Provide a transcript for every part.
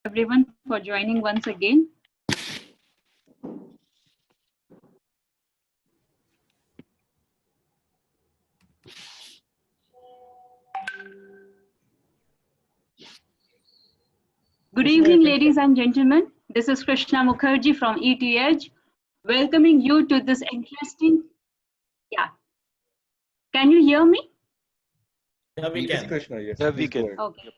everyone for joining once again. Good evening, ladies and gentlemen. This is Krishna Mukherjee from ETH, welcoming you to this interesting. Yeah. Can you hear me? Yeah, we Yes, can. Krishna, yes. Yeah, we Please go can. ahead. Okay.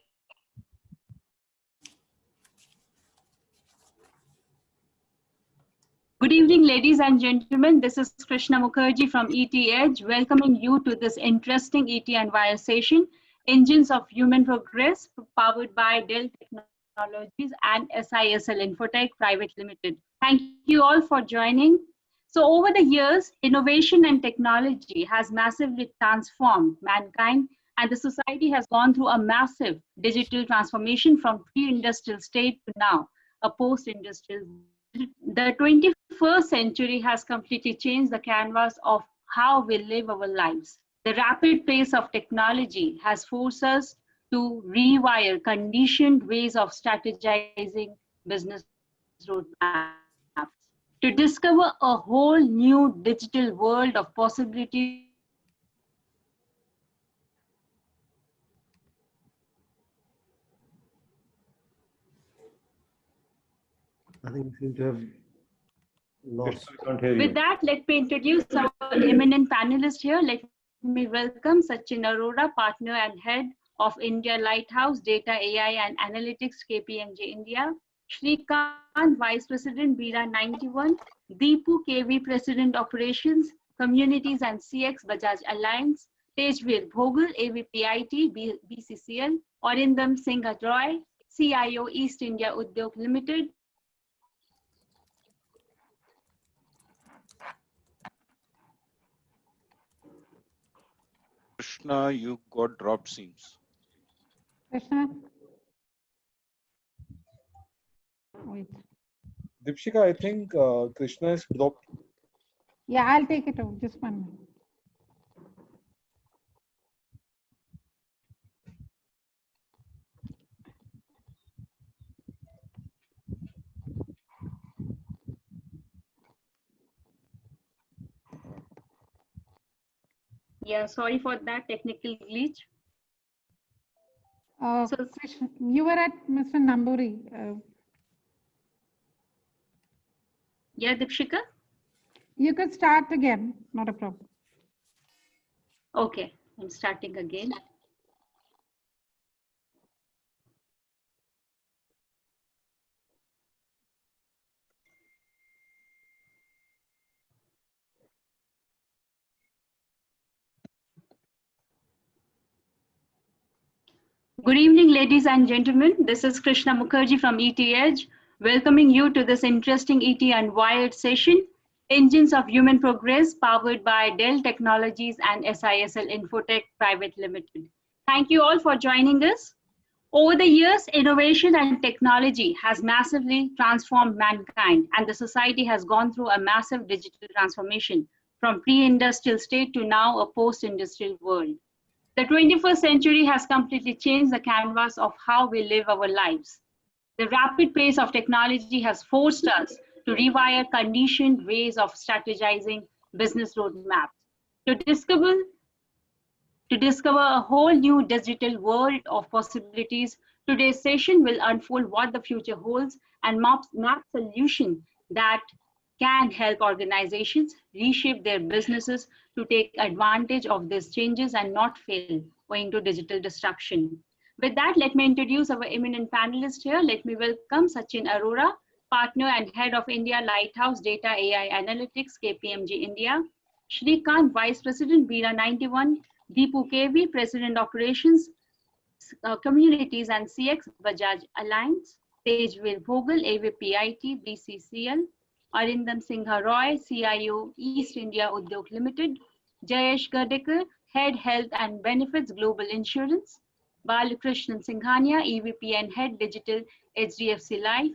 Good evening, ladies and gentlemen. This is Krishna Mukherjee from ETH, welcoming you to this interesting ET and Wire session, Engines of Human Progress, powered by Dell Technologies and SISL Infotech Private Limited. Thank you all for joining. So over the years, innovation and technology has massively transformed mankind, and the society has gone through a massive digital transformation from pre-industrial state to now a post-industrial. The 21st century has completely changed the canvas of how we live our lives. The rapid pace of technology has forced us to rewire conditioned ways of strategizing business roadmaps, to discover a whole new digital world of possibilities to take advantage of these changes and not fail, owing to digital disruption. I think we seem to have lost. Krishna, we can't hear With you. that, let me introduce our eminent panelist here. Let me welcome Sachin Arora, partner and head of India Lighthouse Data AI and Analytics KPMG India. Shrikant, Vice President BIRA 91. Deepu KV, President Operations, Communities and CX Bajaj Alliance. Tejveer Bhogal, AVP IT BCCL. Arindam Singh Roy, CIO East India Udyog Limited. Krishna, you got dropped seems. Krishna? Wait. Dipshika, I think Krishna is dropped. Yeah, I'll take it over. Just 1 minute. Yeah, sorry for that technical glitch. So, Krishna, you were at Mr. Namburi. yeah, Dipshika? You could start again. Not a problem. Okay, I'm starting again. Good evening, ladies and gentlemen. This is Krishna Mukherjee from ETH, welcoming you to this interesting ET and Wired session, Engines of Human Progress, powered by Dell Technologies and SISL Infotech Private Limited. Thank you all for joining us. Over the years, innovation and technology has massively transformed mankind, and the society has gone through a massive digital transformation from pre-industrial state to now a post-industrial world. The 21st century has completely changed the canvas of how we live our lives. The rapid pace of technology has forced us to rewire conditioned ways of strategizing business roadmaps. To discover a whole new digital world of possibilities, today's session will unfold what the future holds and map solutions that can help organizations reshape their businesses to take advantage of these changes and not fail owing to digital disruption. With that, let me introduce our eminent panelists here. Let me welcome Sachin Arora, partner and head of India Lighthouse Data AI Analytics KPMG India. Shrikant, Vice President BIRA 91. Deepu KV, President Operations, Communities and CX Bajaj Alliance. Tejveer Bhogal, AVP IT BCCL. Arindam Singha Roy, CIO East India Udyog Limited. Jayesh Gardekar, Head Health and Benefits Global Insurance. Balakrishnan Singhania, EVP and Head Digital HDFC Life.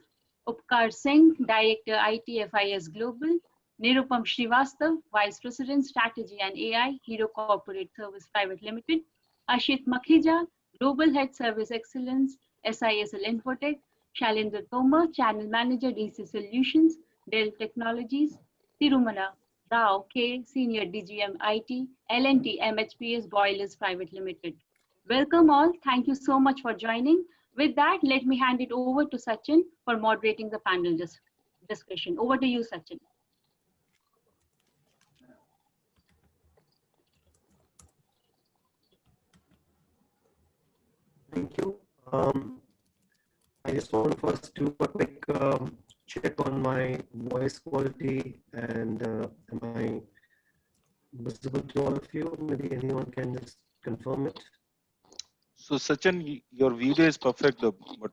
Upkar Singh, Director IT FIS Global. Nirupam Srivastav, Vice President Strategy and AI, Hero Corporate Service Private Limited. Ashit Makhija, Global Head Service Excellence, SISL Infotech. Shailendra Tomar, Channel Manager, DC Solutions, Dell Technologies, Tirumala Rao K, Senior DGM IT, L&T MHPS Boilers Private Limited. Welcome all. Thank you so much for joining. With that, let me hand it over to Sachin for moderating the panel discussion. Over to you, Sachin. Thank you. I just want to first do a quick check on my voice quality and am I visible to all of you? Maybe anyone can just confirm it. So Sachin, your video is perfect, but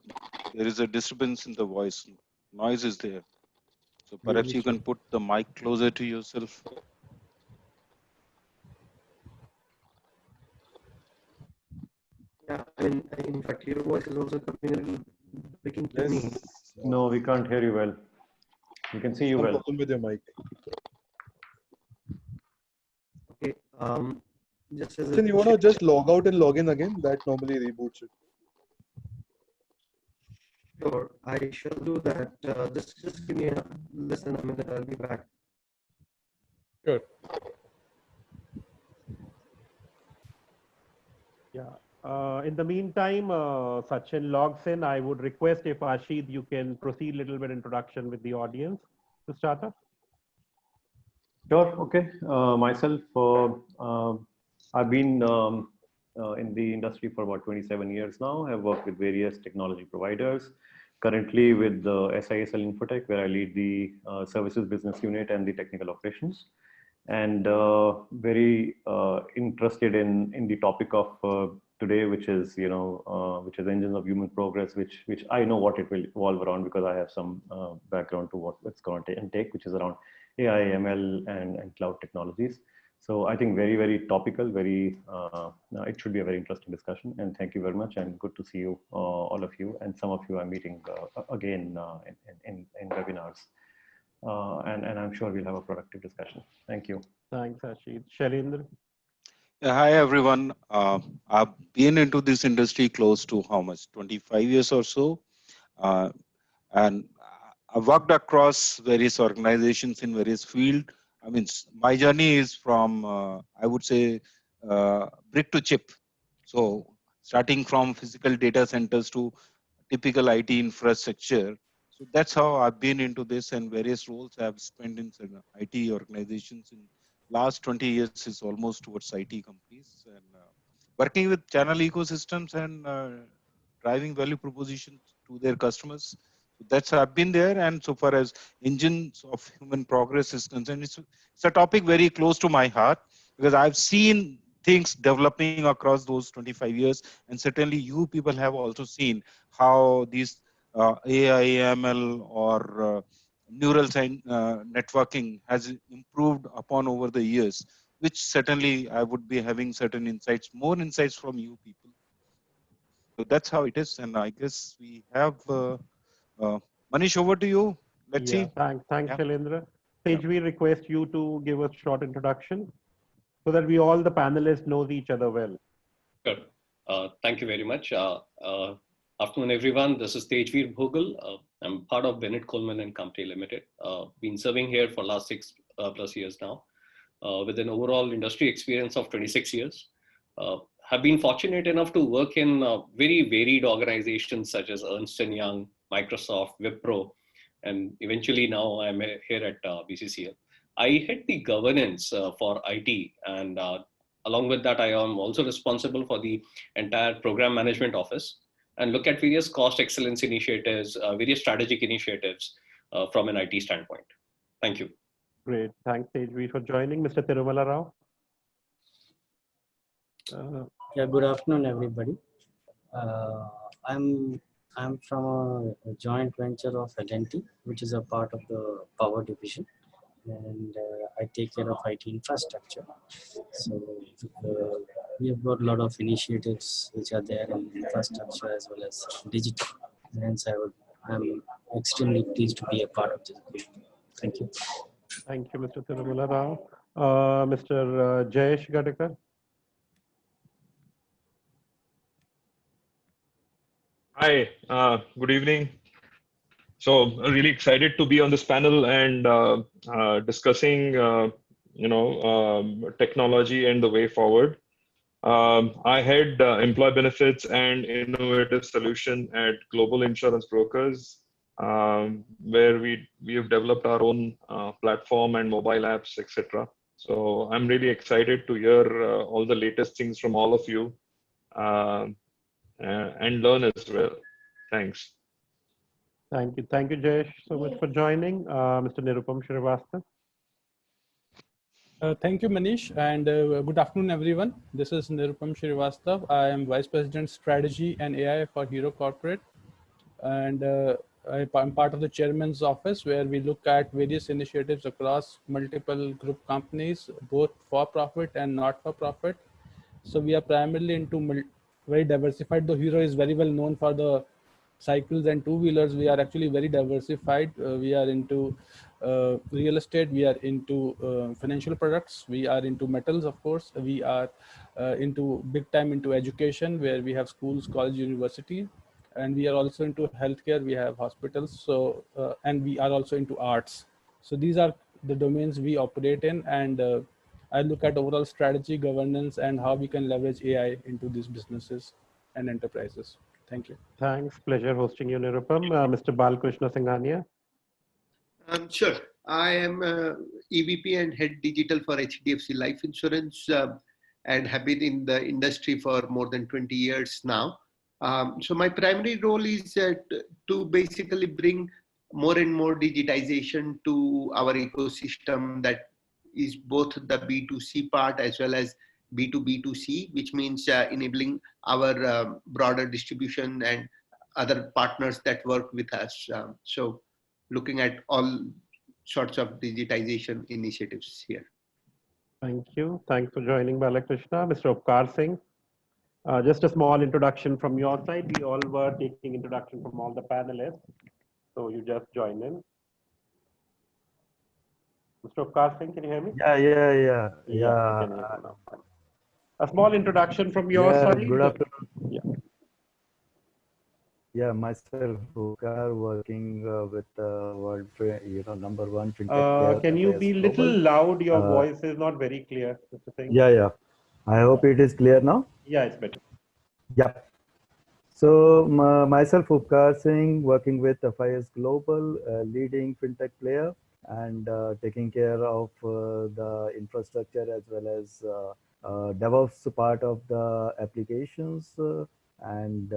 there is a disturbance in the voice. Noise is there. So perhaps you can put the mic closer to yourself. Yeah, and in fact, your voice is also coming a little breaking to me. No, we can't hear you well. We can see you Some well. problem with your mic. Okay. Just as Then you want to just log out and log in again? That normally reboots it. Sure, I shall do that. Just give me less than a minute. I'll be back. Sure. Yeah. In the meantime, Sachin logs in. I would request if Ashid, you can proceed a little bit introduction with the audience to start off. Sure. Okay. Myself, I've been in the industry for about 27 years now. I've worked with various technology providers. Currently with SISL Infotech, where I lead the services business unit and the technical operations, and very interested in the topic of today, which is which is engines of human progress, which I know what it will evolve around because I have some background to what it's going to take, which is around AI, ML, and cloud technologies. So I think very, very topical, it should be a very interesting discussion. And thank you very much. And good to see you, all of you. And some of you I'm meeting again in webinars. And I'm sure we'll have a productive discussion. Thank you. Thanks, Ashid. Shailendra. Yeah, hi, everyone. I've been into this industry close to how much? 25 years or so. And I've worked across various organizations in various fields. I mean, my journey is from, I would say, brick to chip. So starting from physical data centers to typical IT infrastructure. So that's how I've been into this, and various roles I've spent in IT organizations. In last 20 years is almost towards IT companies, and working with channel ecosystems and driving value propositions to their customers. That's I've been there, and so far as engines of human progress is concerned, it's a topic very close to my heart because I've seen things developing across those 25 years, and certainly you people have also seen how these AI, ML, or neural networking has improved upon over the years, which certainly I would be having certain insights, more insights from you people. So that's how it is, and I guess we have. Manish, over to you. Let's see. Thanks, Yeah. Shailendra. Sage, we request you to give a short introduction so that we all, the panelists, know each other well. Sure. Thank you very much. Afternoon, everyone. This is Tejveer Bhogal. I'm part of Bennett Coleman and Company Limited. Been serving here for last 6+ years now, with an overall industry experience of 26 years. Have been fortunate enough to work in very varied organizations such as Ernst & Young, Microsoft, Wipro, and eventually now I'm here at BCCL. I head the governance for IT, and along with that, I am also responsible for the entire program management office and look at various cost excellence initiatives, various strategic initiatives from an IT standpoint. Thank you. Great. Thanks, Tejveer, for joining. Mr. Tirumala Rao. Yeah, good afternoon, everybody. I'm from a joint venture of L&T, which is a part of the power division, and I take care of IT infrastructure. So we have got a lot of initiatives which are there in infrastructure as well as digital. And hence, I'm extremely pleased to be a part of this group. Thank you. Thank you, Mr. Tirumala Rao. Mr. Jayesh Gadekar. Hi, good evening. So really excited to be on this panel and discussing, technology and the way forward. I head employee benefits and innovative solution at Global Insurance Brokers, where we have developed our own platform and mobile apps, etc. So I'm really excited to hear all the latest things from all of you and learn as well. Thanks. Thank you. Thank you, Jayesh, so much for joining. Mr. Nirupam Srivastava. Thank you, Manish, and good afternoon, everyone. This is Nirupam Srivastava. I am Vice President Strategy and AI for Hero Corporate, and I'm part of the Chairman's Office, where we look at various initiatives across multiple group companies, both for-profit and not-for-profit. So we are primarily into very diversified, though Hero is very well known for the cycles and two-wheelers. We are actually very diversified. We are into real estate, we are into financial products, we are into metals, of course, we are into big time into education, where we have schools, college, university, and we are also into healthcare, we have hospitals, so and we are also into arts. So these are the domains we operate in, and I look at overall strategy, governance, and how we can leverage AI into these businesses and enterprises. Thank you. Thanks. Pleasure hosting you, Nirupam. Mr. Balkrishna Singhania. Sure. I am EVP and Head Digital for HDFC Life Insurance and have been in the industry for more than 20 years now. So my primary role is to basically bring more and more digitization to our ecosystem, that is both the B2C part as well as B2B2C, which means enabling our broader distribution and other partners that work with us. So looking at all sorts of digitization initiatives here. Thank you. Thanks for joining, Balakrishna. Mr. Upkar Singh. Just a small introduction from your side. We all were taking introduction from all the panelists. So you just join in. Mr. Upkar Singh, can you hear me? Yeah. A small introduction from your side. Good afternoon. Yeah. Myself, Upkar, working with world, #1 fintech. Can you be a little loud? Your voice is not very clear. Yeah. I hope it is clear now. Yeah, it's better. Yeah. So myself, Upkar Singh, working with FIS Global, leading fintech player, and taking care of the infrastructure as well as DevOps part of the applications, and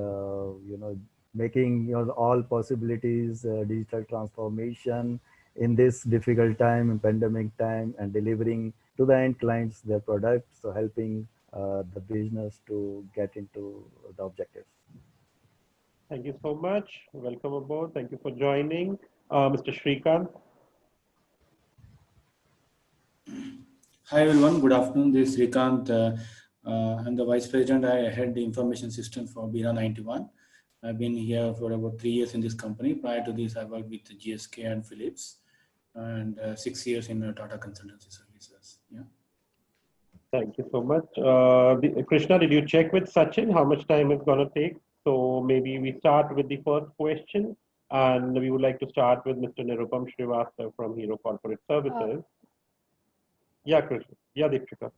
making all possibilities, digital transformation in this difficult time, pandemic time, and delivering to the end clients their products, so helping the business to get into the objectives. Thank you so much. Welcome aboard. Thank you for joining. Mr. Shrikant. Hi everyone, good afternoon. This is Shrikant. I'm the Vice President. I head the information system for Bira 91. I've been here for about 3 years in this company. Prior to this, I worked with GSK and Philips, and 6 years in Tata Consultancy Services. Yeah. Thank you so much. Krishna, did you check with Sachin how much time it's going to take? So maybe we start with the first question, and we would like to start with Mr. Nirupam Srivastava from Hero Corporate Services. Yeah, Krishna. Yeah, Deepshika.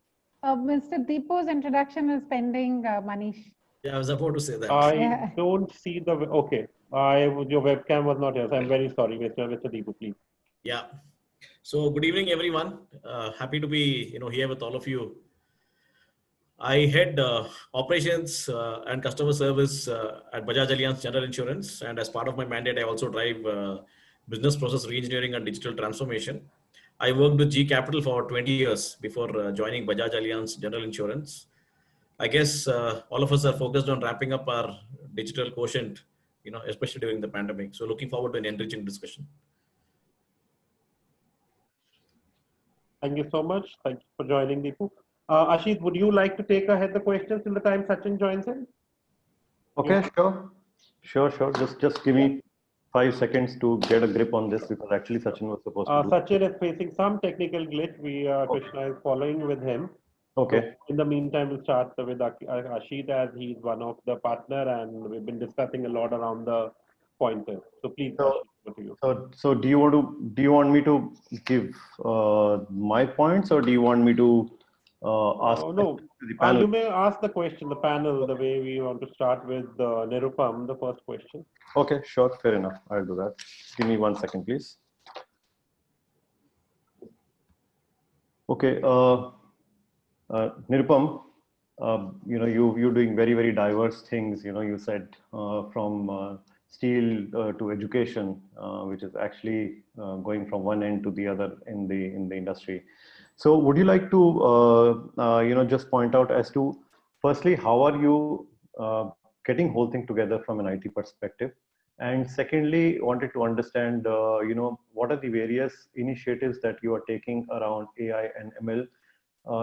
Mr. Deepu's introduction is pending, Manish. Yeah, I was about to say that. I don't see the, okay. Your webcam was not here, so I'm very sorry, Mr. Deepu, please. Yeah. So good evening, everyone. Happy to be here with all of you. I head operations and customer service at Bajaj Allianz General Insurance, and as part of my mandate, I also drive business process reengineering and digital transformation. I worked with G Capital for 20 years before joining Bajaj Allianz General Insurance. I guess all of us are focused on ramping up our digital quotient, especially during the pandemic. So looking forward to an enriching discussion. Thank you so much. Thank you for joining, Deepu. Ashit, would you like to take ahead the questions till the time Sachin joins in? Okay, sure. Just give me 5 seconds to get a grip on this, because actually Sachin was supposed to do. Sachin is facing some technical glitch. Krishna is following with him. Okay. So in the meantime, we'll start with Ashit, as he's one of the partner, and we've been discussing a lot around the pointers. So please. So do you want me to give my points, or do you want me to ask no, the panel? you may ask the question, the panel, the way we want to start with Nirupam, the first question. Okay, sure, fair enough. I'll do that. Give me 1 second, please. Okay, Nirupam, you're doing very, very diverse things. You said from steel to education, which is actually going from one end to the other in the industry. So would you like to just point out as to, firstly, how are you getting whole thing together from an IT perspective? And secondly, wanted to understand, what are the various initiatives that you are taking around AI and ML,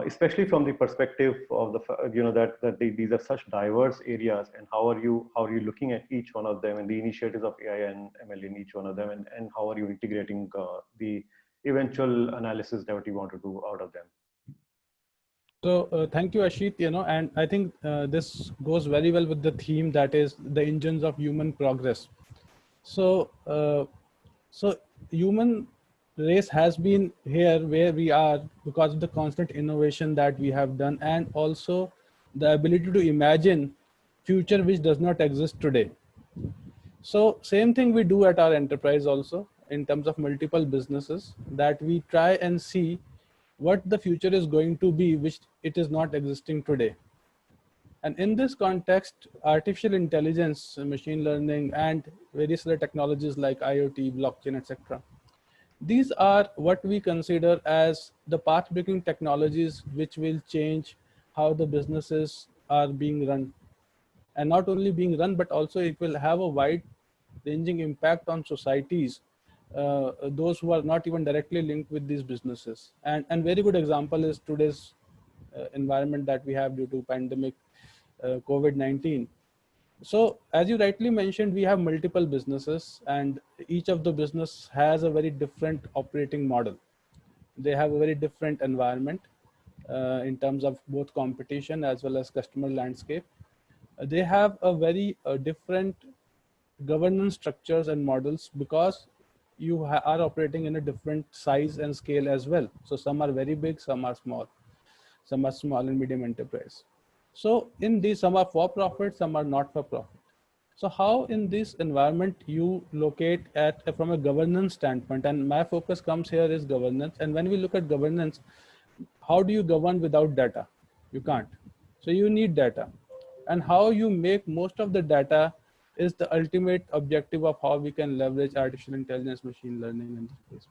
especially from the perspective of that these are such diverse areas, and how are you looking at each one of them and the initiatives of AI and ML in each one of them, and how are you integrating the eventual analysis that you want to do out of them? So thank you, Ashit. And I think this goes very well with the theme that is the engines of human progress. So, so human race has been here where we are because of the constant innovation that we have done, and also the ability to imagine future which does not exist today. So same thing we do at our enterprise also in terms of multiple businesses, that we try and see what the future is going to be, which it is not existing today. And in this context, artificial intelligence, machine learning, and various other technologies like IoT, blockchain, etc. These are what we consider as the path-breaking technologies which will change how the businesses are being run. And not only being run, but also it will have a wide-ranging impact on societies, those who are not even directly linked with these businesses. And very good example is today's environment that we have due to pandemic, COVID-19. So as you rightly mentioned, we have multiple businesses, and each of the business has a very different operating model. They have a very different environment in terms of both competition as well as customer landscape. They have a very different governance structures and models because you are operating in a different size and scale as well. So some are very big, some are small and medium enterprise. So in these, some are for profit, some are not for profit. So how in this environment you locate at from a governance standpoint, and my focus comes here is governance. And when we look at governance, how do you govern without data? You can't. So you need data. And how you make most of the data is the ultimate objective of how we can leverage artificial intelligence, machine learning in this case.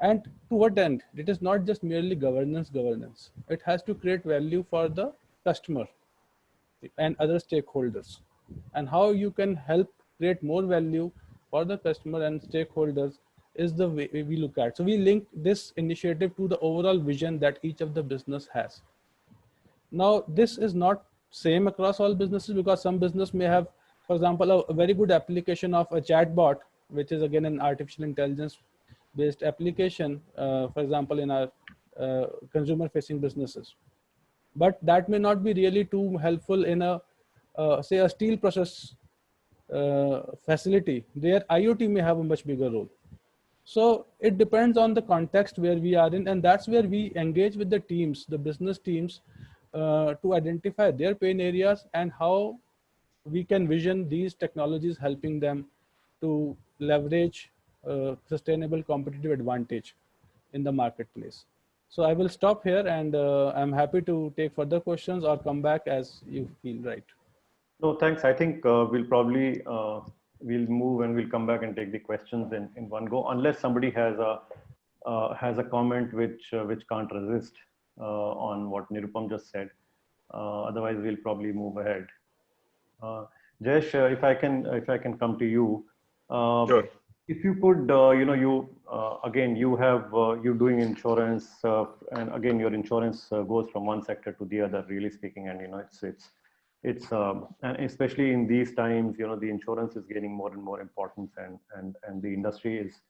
And to what end? It is not just merely governance. It has to create value for the customer and other stakeholders. And how you can help create more value for the customer and stakeholders is the way we look at. So we link this initiative to the overall vision that each of the business has. Now, this is not same across all businesses, because some business may have, for example, a very good application of a chatbot, which is again an artificial intelligence based application, for example, in our consumer facing businesses. But that may not be really too helpful in a, say, a steel process facility. There IoT may have a much bigger role. So it depends on the context where we are in, and that's where we engage with the teams, the business teams, to identify their pain areas and how we can vision these technologies helping them to leverage sustainable competitive advantage in the marketplace. So I will stop here, and I'm happy to take further questions or come back as you feel right. No, thanks. I think we'll probably we'll move and we'll come back and take the questions in one go, unless somebody has a comment which can't resist on what Nirupam just said. Otherwise, we'll probably move ahead. Jayesh, if I can come to you. Sure. If you could, again, you're doing insurance, and again, your insurance goes from one sector to the other, really speaking, and it's and especially in these times, the insurance is gaining more and more importance, and the industry is,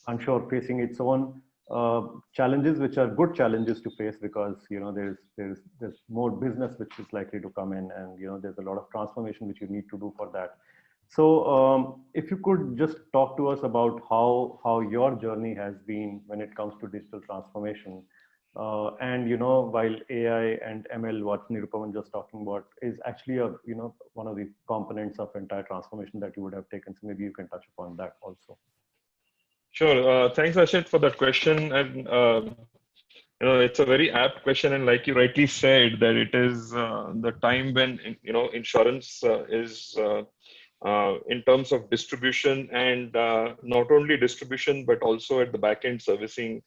I'm sure, facing its own challenges, which are good challenges to face, because there's more business which is likely to come in, and there's a lot of transformation which you need to do for that. So if you could just talk to us about how your journey has been when it comes to digital transformation. And while AI and ML, what Nirupam was just talking about, is actually one of the components of entire transformation that you would have taken. So maybe you can touch upon that also. Sure. Thanks, Ashit, for that question. And it's a very apt question, and like you rightly said, that it is the time when insurance is in terms of distribution, and not only distribution but also at the back end servicing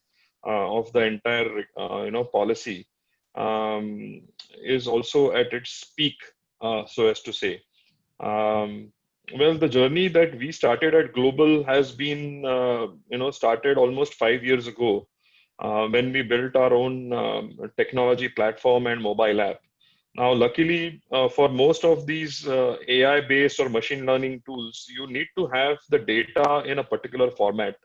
of the entire policy is also at its peak, so as to say. Well, the journey that we started at Global has been started almost 5 years ago. When we built our own technology platform and mobile app. Now, luckily, for most of these AI-based or machine learning tools, you need to have the data in a particular format.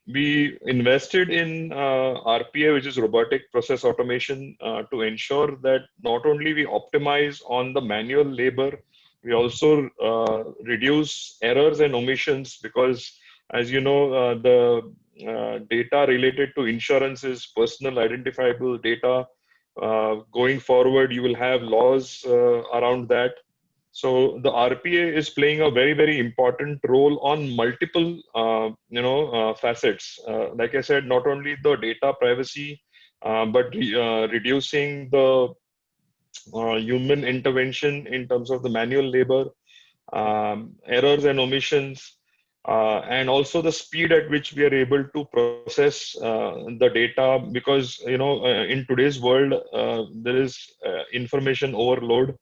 We invested in RPA, which is robotic process automation, to ensure that not only we optimize on the manual labor, we also reduce errors and omissions, because as you know, the data related to insurance is personal identifiable data. Going forward, you will have laws around that. So the RPA is playing a very, very important role on multiple, facets. Like I said, not only the data privacy, but reducing the human intervention in terms of the manual labor, errors and omissions. And also the speed at which we are able to process the data, because in today's world there is information overload.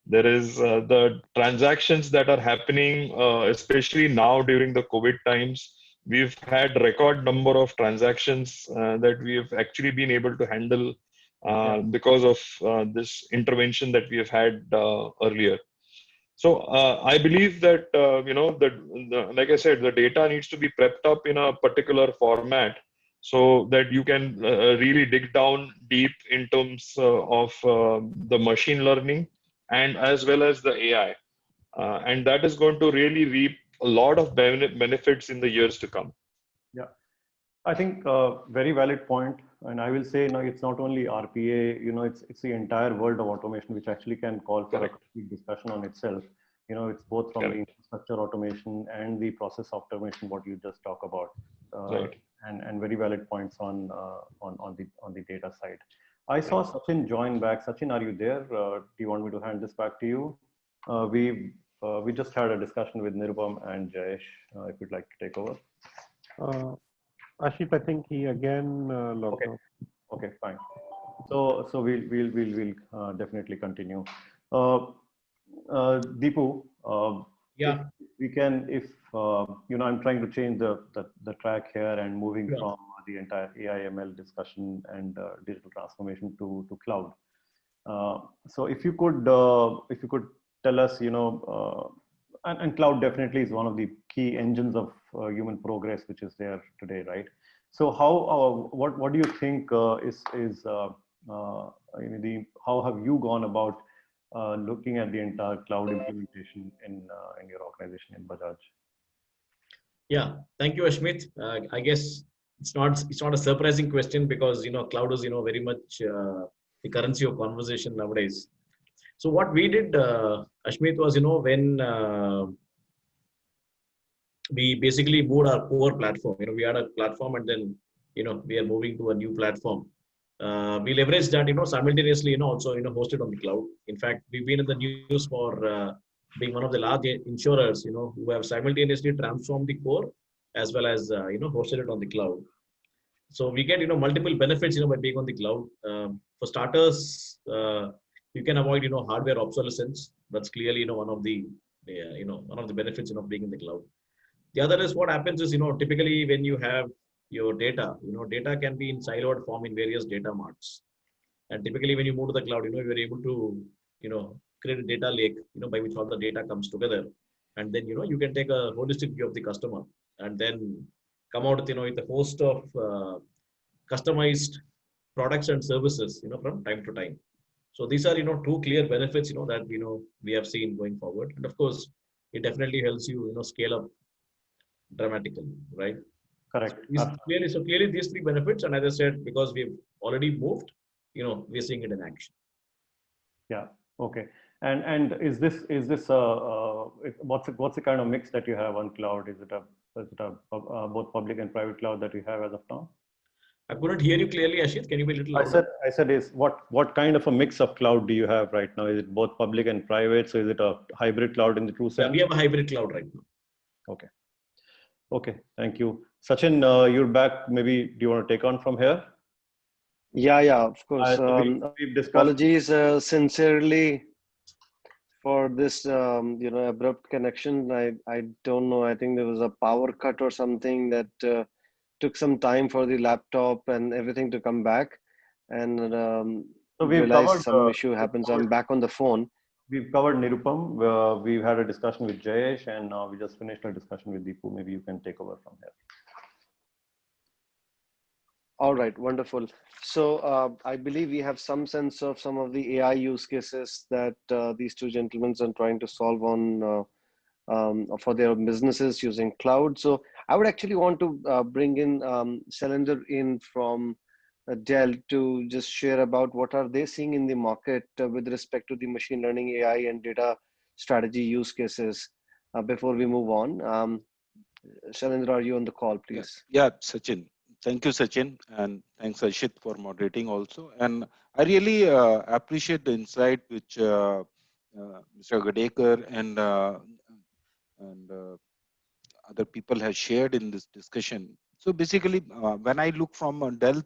There is the transactions that are happening, especially now during the COVID times. We've had record number of transactions that we have actually been able to handle because of this intervention that we have had earlier. So I believe that like I said, the data needs to be prepped up in a particular format so that you can really dig down deep in terms of the machine learning and as well as the AI, and that is going to really reap a lot of benefits in the years to come. Yeah, I think very valid point. And I will say, it's not only RPA, it's the entire world of automation, which actually can call for a complete discussion on itself. It's both from the infrastructure automation and the process automation, what you just talk about, and very valid points on the data side. I saw Sachin join back. Sachin, are you there? Do you want me to hand this back to you? We just had a discussion with Nirupam and Jayesh. If you'd like to take over. Ashit, I think he again logged out. Okay, fine. So we'll definitely continue. Deepu, yeah, we can, if I'm trying to change the track here and moving from the entire AI/ML discussion and digital transformation to cloud. So if you could tell us, and cloud definitely is one of the key engines of human progress, which is there today, right? So how what do you think how have you gone about looking at the entire cloud implementation in your organization in Bajaj? Yeah, thank you, Ashmit. I guess it's not a surprising question, because cloud is very much the currency of conversation nowadays. So what we did, Ashmit, was when we basically moved our core platform. We had a platform, and then we are moving to a new platform. We leveraged that simultaneously also hosted on the cloud. In fact, we've been in the news for being one of the large insurers who have simultaneously transformed the core as well as hosted it on the cloud. So we get multiple benefits by being on the cloud. For starters, you can avoid hardware obsolescence. That's clearly one of the benefits of being in the cloud. The other is, what happens is typically when you have your data, data can be in siloed form in various data marts. And typically when you move to the cloud, you're able to create a data lake by which all the data comes together, and then you can take a holistic view of the customer and then come out with with a host of customized products and services from time to time. So these are two clear benefits that we have seen going forward. And of course, it definitely helps you, scale up dramatically, right? Correct. So clearly these three benefits, and as I said, because we've already moved, we're seeing it in action. Yeah. Okay. And is this what's the kind of mix that you have on cloud? Is it both public and private cloud that you have as of now? I couldn't hear you clearly, Ashit. Can you be a little louder? I said is what kind of a mix of cloud do you have right now? Is it both public and private? So is it a hybrid cloud in the true sense? Yeah, we have a hybrid cloud right now. Okay. Okay. Thank you. Sachin, you're back. Maybe do you want to take on from here? Yeah, of course. We've discussed. Apologies sincerely for this, abrupt connection. I don't know. I think there was a power cut or something that took some time for the laptop and everything to come back. And So we've realized covered some issue happens. I'm back on the phone. We've covered Nirupam. We've had a discussion with Jayesh, and we just finished our discussion with Deepu. Maybe you can take over from here. All right, wonderful. So I believe we have some sense of some of the AI use cases that these two gentlemen are trying to solve on for their businesses using cloud. So I would actually want to bring in Shailendra in from Dell to just share about what are they seeing in the market with respect to the machine learning, AI, and data strategy use cases before we move on. Shailendra, are you on the call, please? Yeah, Sachin. Thank you, Sachin, and thanks, Ashit, for moderating also. And I really appreciate the insight which Mr. Gadekar and other people have shared in this discussion. So basically, when I look from a Dell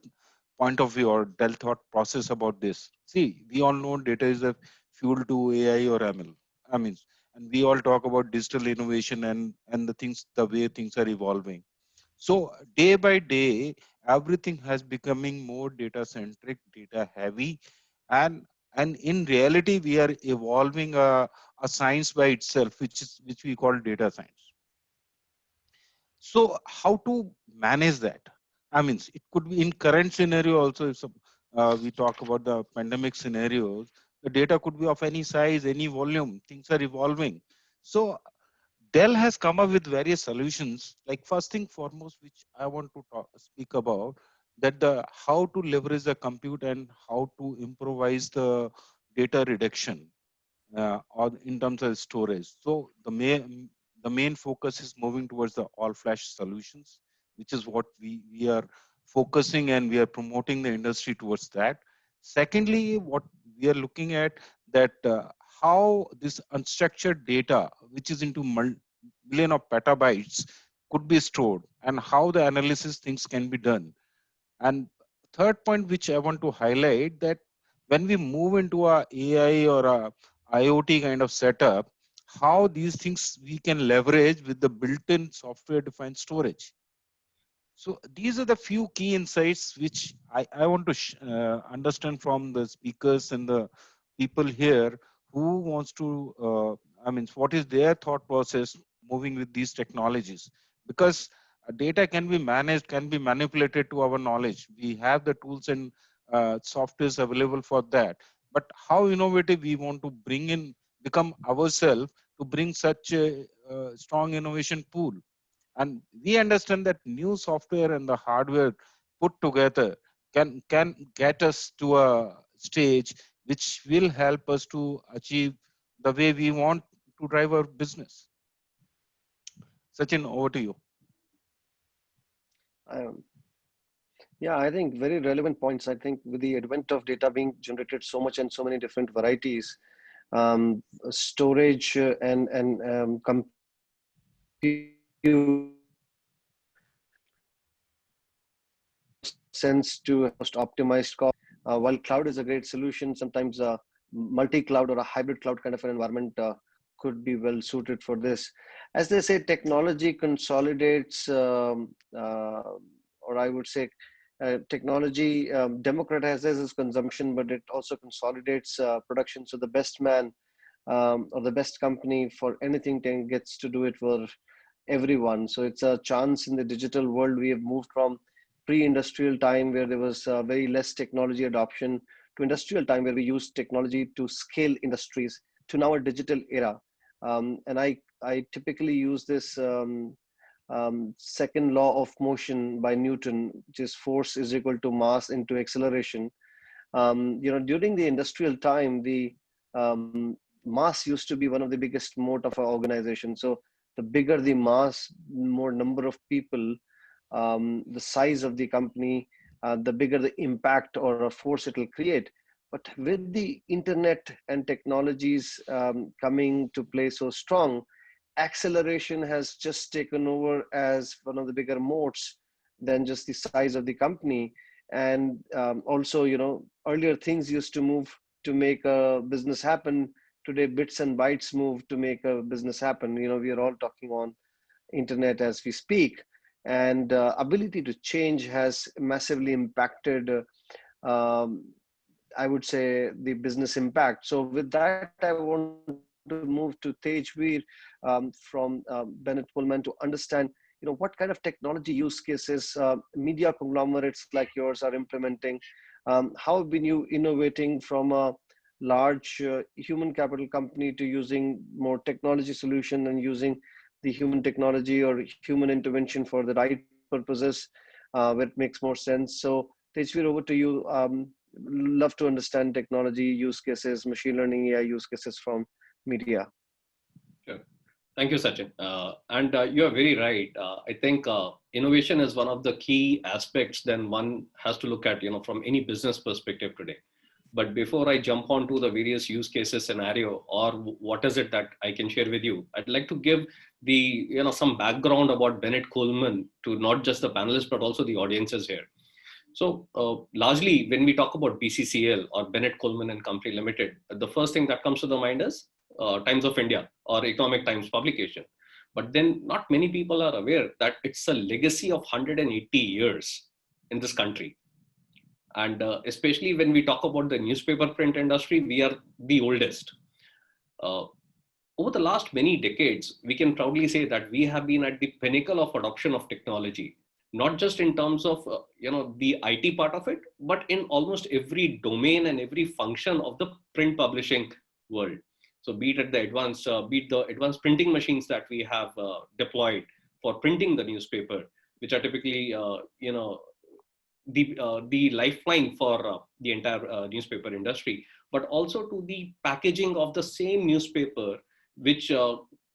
point of view or Dell thought process about this, see, we all know data is a fuel to AI or ML. And we all talk about digital innovation and the way things are evolving. So day by day, everything has becoming more data centric, data heavy, and in reality, we are evolving a science by itself, which we call data science. So how to manage that? It could be in current scenario also. If we talk about the pandemic scenarios, the data could be of any size, any volume. Things are evolving. So Dell has come up with various solutions. Like first thing foremost, which I want to speak about, that how to leverage the compute and how to improvise the data reduction or in terms of storage. So the main focus is moving towards the all-flash solutions, which is what we are focusing and we are promoting the industry towards that. Secondly, what we are looking at that how this unstructured data, which is into million of petabytes, could be stored and how the analysis things can be done. And third point, which I want to highlight, that when we move into a AI or a IoT kind of setup, how these things we can leverage with the built-in software-defined storage. So these are the few key insights which I want to understand from the speakers and the people here who wants to, what is their thought process moving with these technologies? Because data can be managed, can be manipulated to our knowledge. We have the tools and softwares available for that. But how innovative we want to become ourselves to bring such a strong innovation pool. And we understand that new software and the hardware put together can get us to a stage which will help us to achieve the way we want to drive our business. Sachin, over to you. Yeah, I think very relevant points. I think with the advent of data being generated so much and so many different varieties, storage and compute sense to most optimized cost. While cloud is a great solution, sometimes a multi-cloud or a hybrid cloud kind of an environment could be well suited for this. As they say, technology consolidates, or I would say, technology democratizes its consumption, but it also consolidates production. So the best man or the best company for anything gets to do it for everyone. So it's a chance in the digital world. We have moved from pre-industrial time where there was very less technology adoption to industrial time where we use technology to scale industries to now a digital era. And I I typically use this second law of motion by Newton, which is force is equal to mass into acceleration. During the industrial time, the mass used to be one of the biggest moat of our organization. So the bigger the mass, more number of people, the size of the company, the bigger the impact or a force it will create. But with the internet and technologies coming to play so strong, acceleration has just taken over as one of the bigger moats than just the size of the company. And also, earlier things used to move to make a business happen. Today, bits and bytes move to make a business happen. We are all talking on internet as we speak, and ability to change has massively impacted, I would say, the business impact. So with that, I want to move to Tejveer from Bennett Coleman to understand what kind of technology use cases media conglomerates like yours are implementing. How have been you innovating from a large human capital company to using more technology solution and using the human technology or human intervention for the right purposes where it makes more sense? So Tejveer, over to you. Love to understand technology use cases, machine learning, AI use cases from media. Sure. Thank you, Sachin. And you are very right. I think innovation is one of the key aspects then one has to look at, from any business perspective today. But before I jump on to the various use cases scenario or what is it that I can share with you, I'd like to give the, some background about Bennett Coleman to not just the panelists, but also the audiences here. So largely when we talk about BCCL or Bennett Coleman and Company Limited, the first thing that comes to the mind is Times of India or Economic Times publication. But then not many people are aware that it's a legacy of 180 years in this country. And especially when we talk about the newspaper print industry, we are the oldest. Over the last many decades, we can proudly say that we have been at the pinnacle of adoption of technology, not just in terms of the IT part of it, but in almost every domain and every function of the print publishing world. So be it the advanced printing machines that we have deployed for printing the newspaper, which are typically the lifeline for the entire newspaper industry, but also to the packaging of the same newspaper, which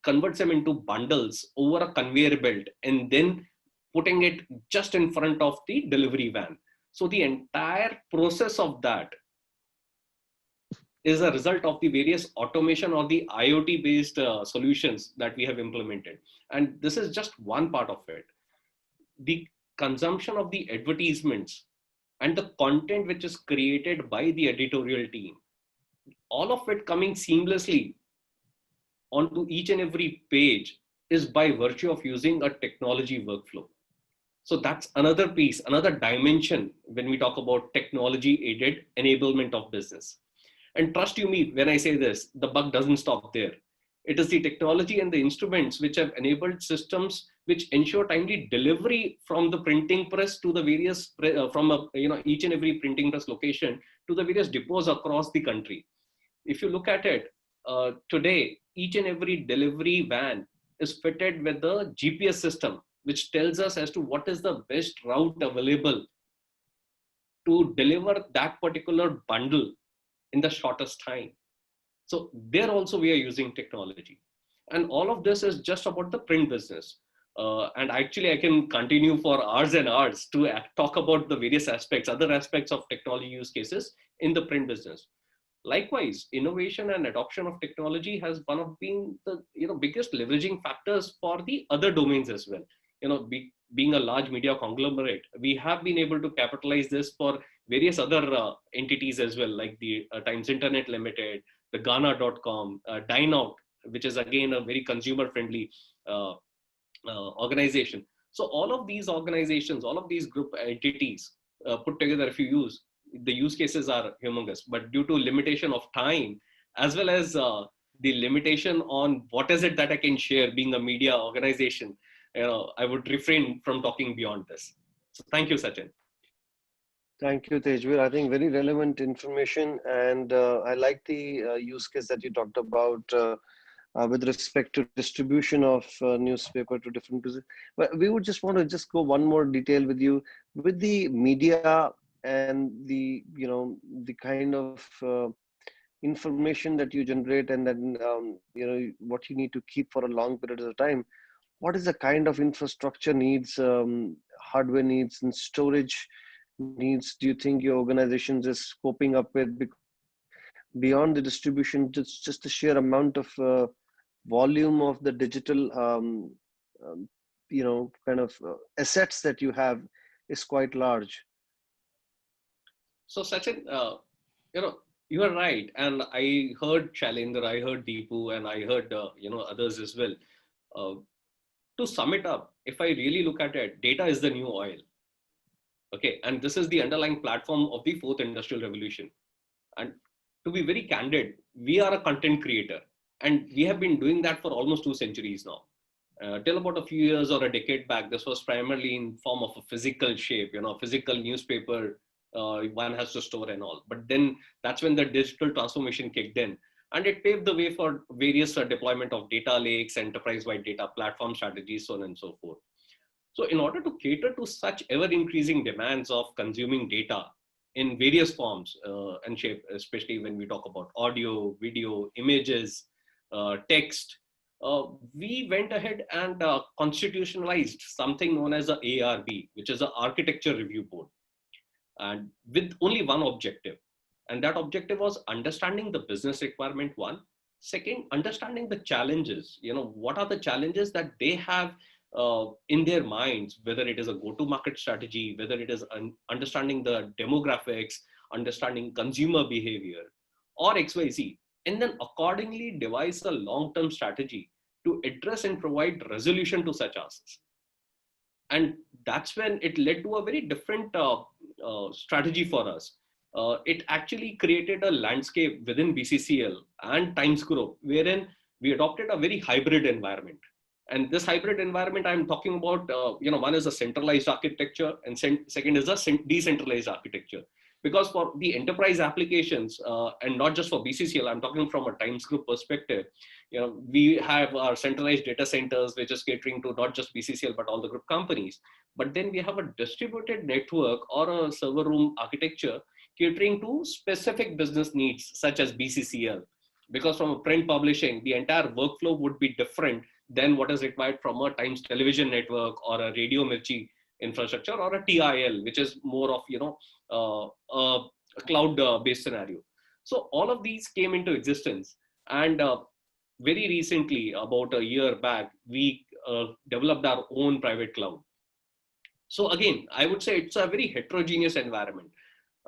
converts them into bundles over a conveyor belt and then putting it just in front of the delivery van. So the entire process of that is a result of the various automation or the IoT based solutions that we have implemented. And this is just one part of it. The consumption of the advertisements and the content which is created by the editorial team, all of it coming seamlessly onto each and every page is by virtue of using a technology workflow. So that's another piece, another dimension when we talk about technology aided enablement of business. And trust you me, when I say this, the buck doesn't stop there. It is the technology and the instruments which have enabled systems which ensure timely delivery from the printing press to the various, each and every printing press location to the various depots across the country. If you look at it, today, each and every delivery van is fitted with the GPS system, which tells us as to what is the best route available to deliver that particular bundle in the shortest time. So there also we are using technology. And all of this is just about the print business. And actually I can continue for hours and hours to talk about the various aspects, other aspects of technology use cases in the print business. Likewise, innovation and adoption of technology has been the biggest leveraging factors for the other domains as well. Being a large media conglomerate, we have been able to capitalize this for various other entities as well, like the Times Internet Limited, the Ghana.com, Dineout, which is again a very consumer-friendly organization. So all of these organizations, all of these group entities put together, if you use, the use cases are humongous, but due to limitation of time, as well as the limitation on what is it that I can share being a media organization, I would refrain from talking beyond this. So thank you, Sachin. Thank you, Tejveer. I think very relevant information, and I like the use case that you talked about with respect to distribution of newspaper to different business. But we would just want to just go one more detail with you with the media and the, you know, the kind of information that you generate, and then you know, what you need to keep for a long period of time. What is the kind of infrastructure needs, hardware needs, and storage needs do you think your organization is coping up with? Beyond the distribution, just the sheer amount of volume of the digital, you know, kind of assets that you have is quite large. So Sachin, you know, you are right. And I heard Shailendra, I heard Deepu, and I heard, you know, others as well. To sum it up, if I really look at it, data is the new oil. Okay. And this is the underlying platform of the fourth industrial revolution. And to be very candid, we are a content creator, and we have been doing that for almost 2 centuries now. Till about a few years or a decade back, this was primarily in form of a physical shape, you know, physical newspaper, one has to store and all. But then that's when the digital transformation kicked in, and it paved the way for various deployment of data lakes, enterprise-wide data platform strategies, so on and so forth. So in order to cater to such ever-increasing demands of consuming data in various forms and shape, especially when we talk about audio, video, images, text, we went ahead and constitutionalized something known as the ARB, which is the Architecture Review Board, and with only one objective. And that objective was understanding the business requirement, one. Second, understanding the challenges. You know, what are the challenges that they have in their minds, whether it is a go-to-market strategy, whether it is understanding the demographics, understanding consumer behavior, or XYZ, and then accordingly devise a long-term strategy to address and provide resolution to such asks. And that's when it led to a very different strategy for us. It actually created a landscape within BCCL and Times Group, wherein we adopted a very hybrid environment. And this hybrid environment I'm talking about, you know, one is a centralized architecture, and second is a decentralized architecture. Because for the enterprise applications, and not just for BCCL, I'm talking from a Times Group perspective, you know, we have our centralized data centers, which is catering to not just BCCL, but all the group companies. But then we have a distributed network or a server room architecture catering to specific business needs, such as BCCL. Because from a print publishing, the entire workflow would be different than what is required from a Times television network or a Radio Mirchi infrastructure or a TIL, which is more of, you know, a cloud-based scenario. So all of these came into existence. And very recently, about a year back, we developed our own private cloud. So again, I would say it's a very heterogeneous environment.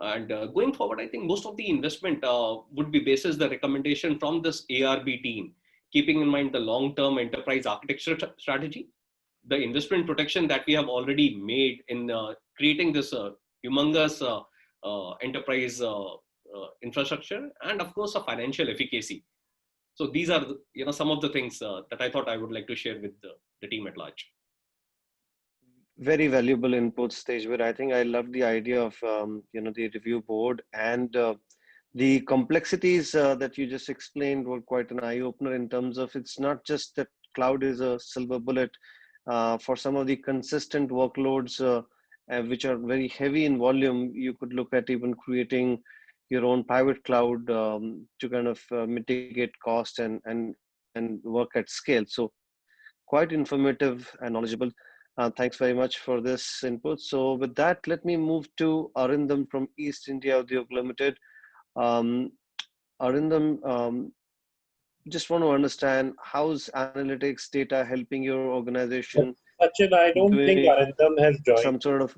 And going forward, I think most of the investment would be basis the recommendation from this ARB team, keeping in mind the long-term enterprise architecture strategy, the investment protection that we have already made in creating this humongous enterprise infrastructure, and of course, a financial efficacy. So these are, you know, some of the things that I thought I would like to share with the team at large. Very valuable inputs, Tejveer. I think I love the idea of you know, the review board, and the complexities that you just explained were quite an eye opener in terms of it's not just that cloud is a silver bullet. For some of the consistent workloads which are very heavy in volume, you could look at even creating your own private cloud to kind of mitigate cost and work at scale. So quite informative and knowledgeable. Thanks very much for this input. So with that, let me move to Arindam from East India Udyog Limited. Arindam, just want to understand, how's analytics data helping your organization? Sachin, I don't think Arindam has joined. Some sort of...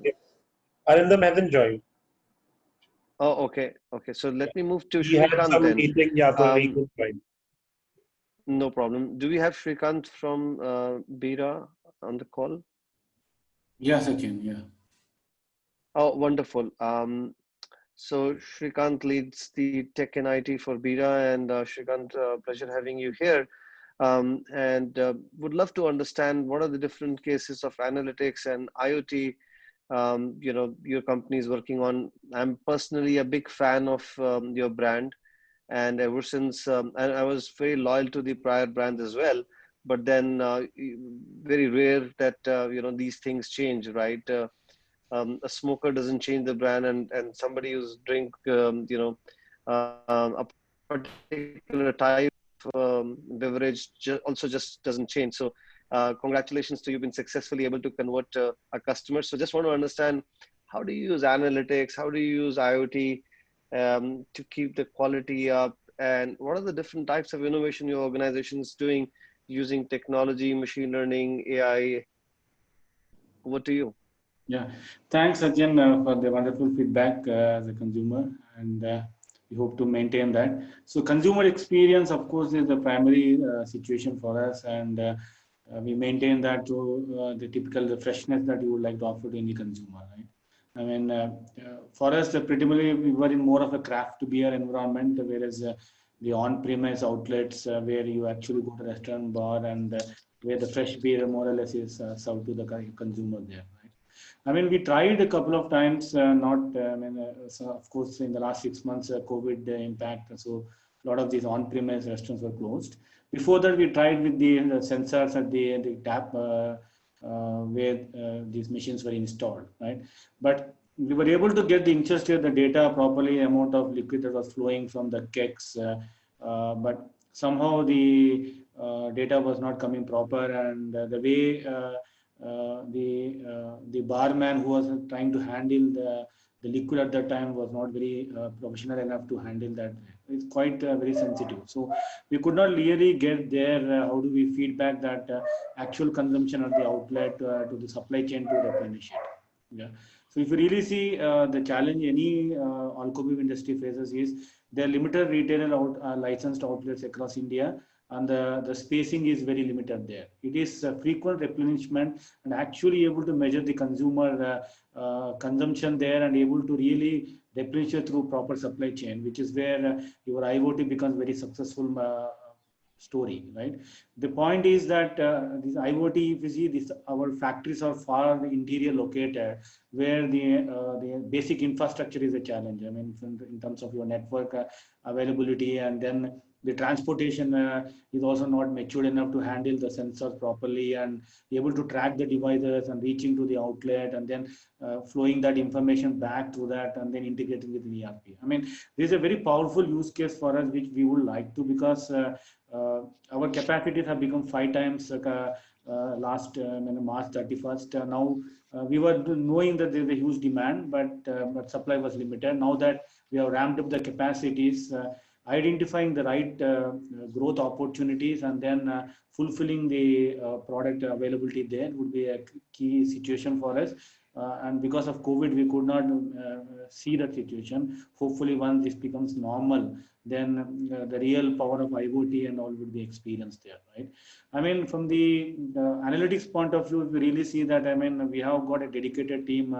Arindam hasn't joined. Oh, okay. Okay, so let me move to He had Shrikant some then. meeting, yeah, so he could join. No problem. Do we have Shrikant from Bira on the call? Yes, Sachin, yeah. Oh, wonderful. So Shrikant leads the tech and IT for Bira, and Shrikant, pleasure having you here. And would love to understand what are the different cases of analytics and IoT you know, your company is working on. I'm personally a big fan of your brand, And ever since, and I was very loyal to the prior brands as well. But then very rare that, these things change, right? A smoker doesn't change the brand, and somebody who's drink, a particular type of beverage also just doesn't change. So congratulations to you, been successfully able to convert our customers. So just want to understand, how do you use analytics? How do you use IoT to keep the quality up? And what are the different types of innovation your organization is doing using technology, machine learning, AI? Over to you. Yeah, thanks, Sachin, for the wonderful feedback as a consumer, and we hope to maintain that. So consumer experience, of course, is the primary situation for us, and we maintain that to the freshness that you would like to offer to any consumer, right? I mean, for us, pretty much we were in more of a craft beer environment, whereas the on-premise outlets where you actually go to restaurant, bar, and where the fresh beer more or less is served to the consumer there. I mean, we tried a couple of times, so of course, in the last 6 months, COVID impact, so a lot of these on-premise restaurants were closed. Before that, we tried with the sensors at the tap where these machines were installed, right? But we were able to get the ingest the data properly, amount of liquid that was flowing from the kegs, but somehow the data was not coming proper, and the way the barman who was trying to handle the liquid at that time was not very professional enough to handle that. It's quite very sensitive. So we could not really get there. How do we feedback that actual consumption at the outlet to the supply chain to replenish it? Yeah. So if you really see the challenge any alcohol industry faces is there are limited retail licensed outlets across India, and the spacing is very limited there. It is frequent replenishment and actually able to measure the consumer consumption there and able to really replenish it through proper supply chain, which is where your IoT becomes very successful story, right? The point is that this IoT, if you see, our factories are far interior located, where the basic infrastructure is a challenge. I mean, in terms of your network availability, and then the transportation is also not matured enough to handle the sensors properly and able to track the devices and reaching to the outlet and then flowing that information back to that and then integrating with the ERP. I mean, this is a very powerful use case for us, which we would like to, because our capacities have become 5 times last March 31st. Now we were knowing that there's a huge demand, but supply was limited. Now that we have ramped up the capacities, identifying the right growth opportunities and then fulfilling the product availability there would be a key situation for us. And because of COVID, we could not see that situation. Hopefully, once this becomes normal, then the real power of IoT and all would be experienced there, right? I mean, from the analytics point of view, we really see that, I mean, we have got a dedicated team,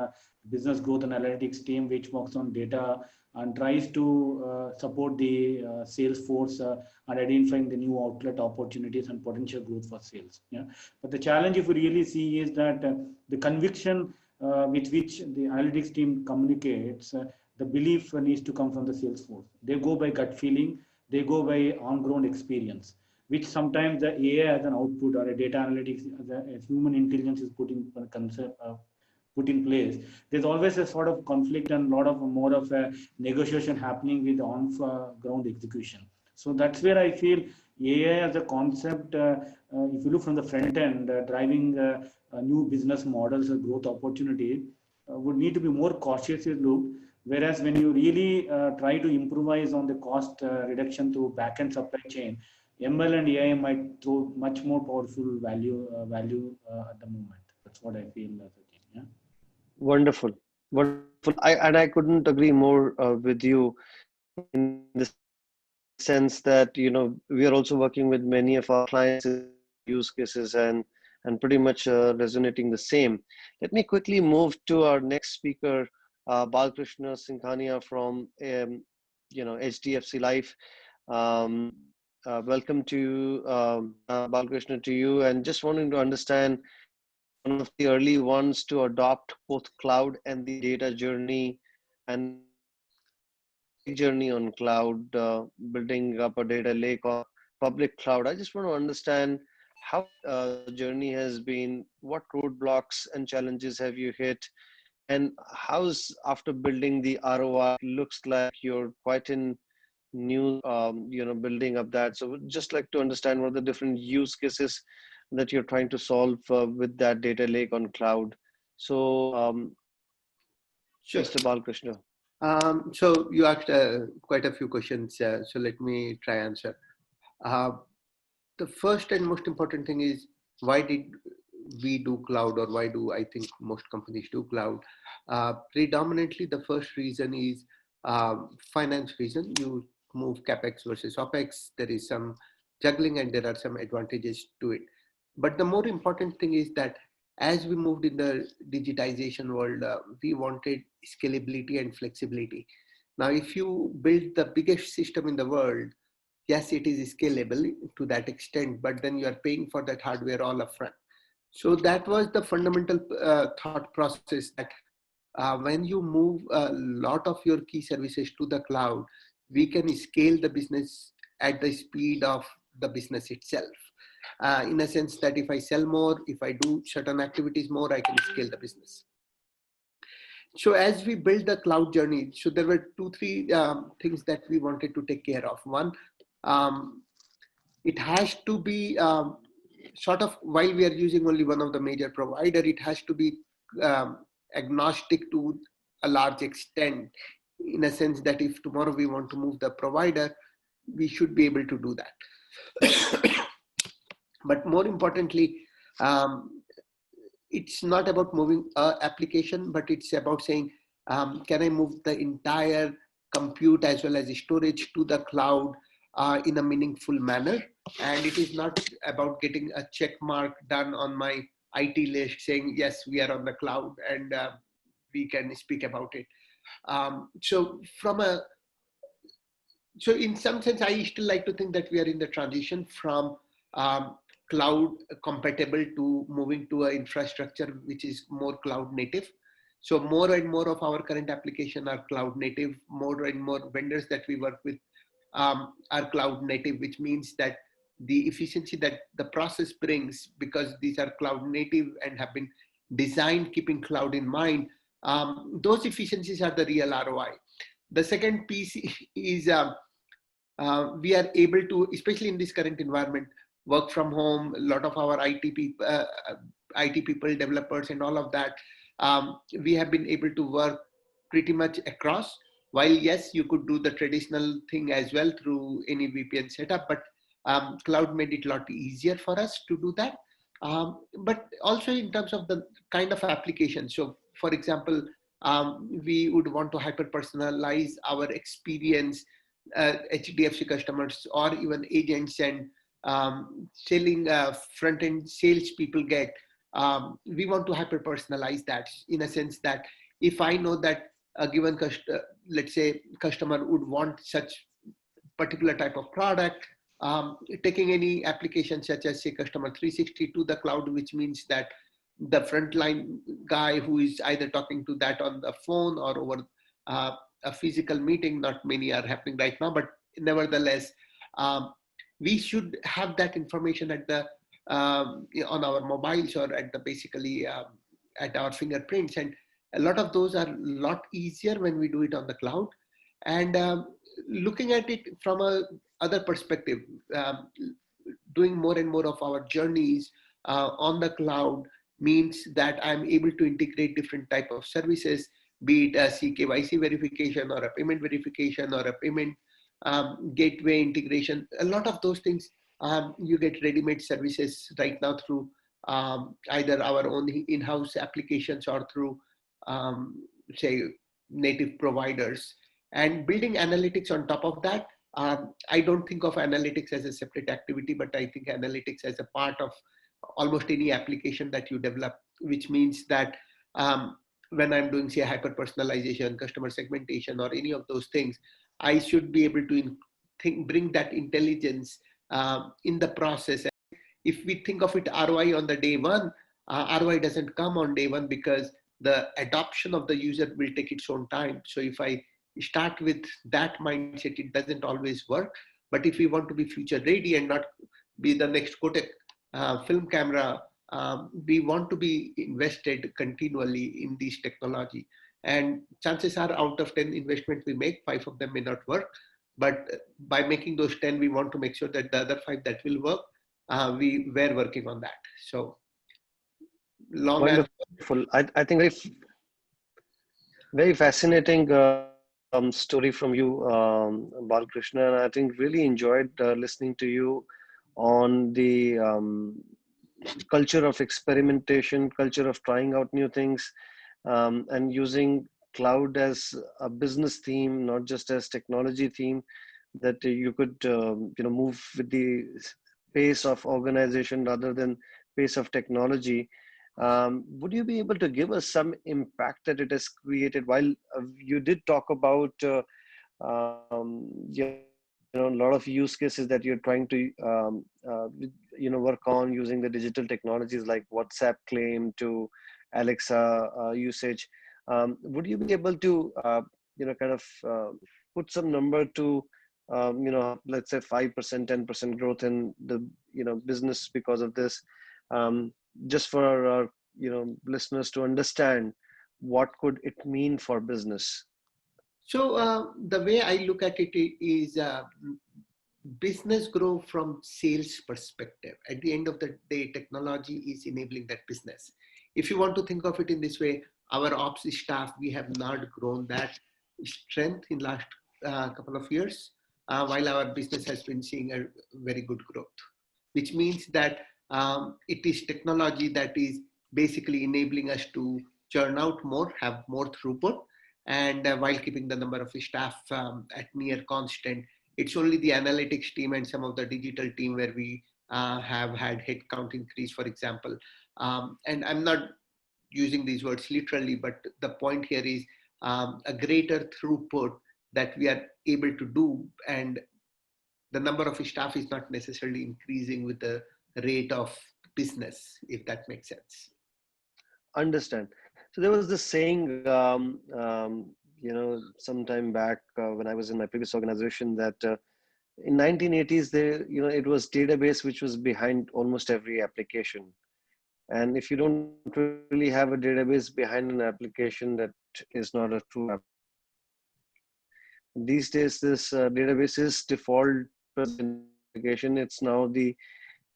business growth and analytics team, which works on data and tries to support the sales force and identifying the new outlet opportunities and potential growth for sales. Yeah, but the challenge, if we really see, is that the conviction with which the analytics team communicates, the belief needs to come from the sales force. They go by gut feeling, they go by on-ground experience, which sometimes the AI as an output or a data analytics as human intelligence is put in place. There's always a sort of conflict and a lot of more of a negotiation happening with the on-ground execution. So that's where I feel AI as a concept, if you look from the front end, driving new business models or growth opportunity, would need to be more cautiously looked. Whereas when you really try to improvise on the cost reduction through back-end supply chain, ML and AI might throw much more powerful value at the moment. That's what I feel. Yeah. Wonderful, wonderful. I couldn't agree more with you in the sense that, you know, we are also working with many of our clients use cases and pretty much resonating the same. Let me quickly move to our next speaker, Balkrishna Singhania from HDFC Life. Welcome to Balkrishna, to you, and just wanting to understand, one of the early ones to adopt both cloud and the data journey, and journey on cloud, building up a data lake or public cloud. I just want to understand how the journey has been, what roadblocks and challenges have you hit, and how's after building the ROI looks like you're quite in new, building up that. So just like to understand what are the different use cases that you're trying to solve with that data lake on cloud. So, Sure. Mr. Balkrishna. So you asked quite a few questions, so let me try answer. The first and most important thing is, why did we do cloud, or why do I think most companies do cloud? Predominantly, the first reason is finance reason. You move CapEx versus OpEx. There is some juggling and there are some advantages to it. But the more important thing is that as we moved in the digitization world, we wanted scalability and flexibility. Now, if you build the biggest system in the world, yes, it is scalable to that extent, but then you are paying for that hardware all upfront. So that was the fundamental thought process, that when you move a lot of your key services to the cloud, we can scale the business at the speed of the business itself. In a sense that if I sell more, if I do certain activities more, I can scale the business. So as we build the cloud journey, so there were 2-3 things that we wanted to take care of. One, it has to be sort of, while we are using only one of the major provider, it has to be agnostic to a large extent, in a sense that if tomorrow we want to move the provider, we should be able to do that. But more importantly, it's not about moving an application, but it's about saying, can I move the entire compute as well as storage to the cloud in a meaningful manner? And it is not about getting a check mark done on my IT list saying, yes, we are on the cloud and we can speak about it. So in some sense, I still like to think that we are in the transition from cloud compatible to moving to an infrastructure which is more cloud native. So more and more of our current application are cloud native. More and more vendors that we work with are cloud native, which means that the efficiency that the process brings, because these are cloud native and have been designed keeping cloud in mind, those efficiencies are the real ROI. The second piece is we are able to, especially in this current environment, work from home. A lot of our IT people, developers and all of that, we have been able to work pretty much across. While yes, you could do the traditional thing as well through any VPN setup, but cloud made it a lot easier for us to do that. But also in terms of the kind of application. So for example, we would want to hyper-personalize our experience, HDFC customers or even agents and selling front-end sales people get. We want to hyper-personalize that in a sense that if I know that a given let's say customer would want such particular type of product, taking any application such as say Customer 360 to the cloud, which means that the frontline guy who is either talking to that on the phone or over a physical meeting, not many are happening right now, but nevertheless, we should have that information at the on our mobiles or at the basically at our fingerprints, and a lot of those are a lot easier when we do it on the cloud. And looking at it from a other perspective, doing more and more of our journeys on the cloud means that I'm able to integrate different type of services, be it a CKYC verification or a payment verification or a payment gateway integration. A lot of those things, you get ready-made services right now through either our own in-house applications or through, say, native providers. And building analytics on top of that, I don't think of analytics as a separate activity, but I think analytics as a part of almost any application that you develop, which means that when I'm doing, say, hyper-personalization, customer segmentation, or any of those things, I should be able to bring that intelligence in the process. If we think of it ROI on the day one, ROI doesn't come on day one because the adoption of the user will take its own time. So if I start with that mindset, it doesn't always work. But if we want to be future ready and not be the next Kodak film camera, we want to be invested continually in this technology. And chances are out of 10 investments we make, 5 of them may not work. But by making those 10, we want to make sure that the other 5 that will work, we were working on that. So long wonderful. I think very fascinating story from you, Balkrishna. And I think really enjoyed listening to you on the culture of experimentation, culture of trying out new things, and using cloud as a business theme, not just as technology theme, that you could move with the pace of organization rather than pace of technology. Would you be able to give us some impact that it has created? While you did talk about a lot of use cases that you're trying to work on using the digital technologies like WhatsApp claim to Alexa usage. Would you be able to put some number to let's say 5%, 10% growth in the business because of this, just for our listeners to understand what could it mean for business? So the way I look at it is business grow from sales perspective. At the end of the day, technology is enabling that business. If you want to think of it in this way, our ops staff, we have not grown that strength in last couple of years, while our business has been seeing a very good growth, which means that it is technology that is basically enabling us to churn out more, have more throughput, and while keeping the number of staff at near constant. It's only the analytics team and some of the digital team where we have had headcount increase, for example. And I'm not using these words literally, but the point here is a greater throughput that we are able to do, and the number of staff is not necessarily increasing with the rate of business, if that makes sense. Understand. So there was this saying, some time back when I was in my previous organization, that in 1980s, it was database which was behind almost every application. And if you don't really have a database behind an application, that is not a true application. These days, this database is default application. It's now the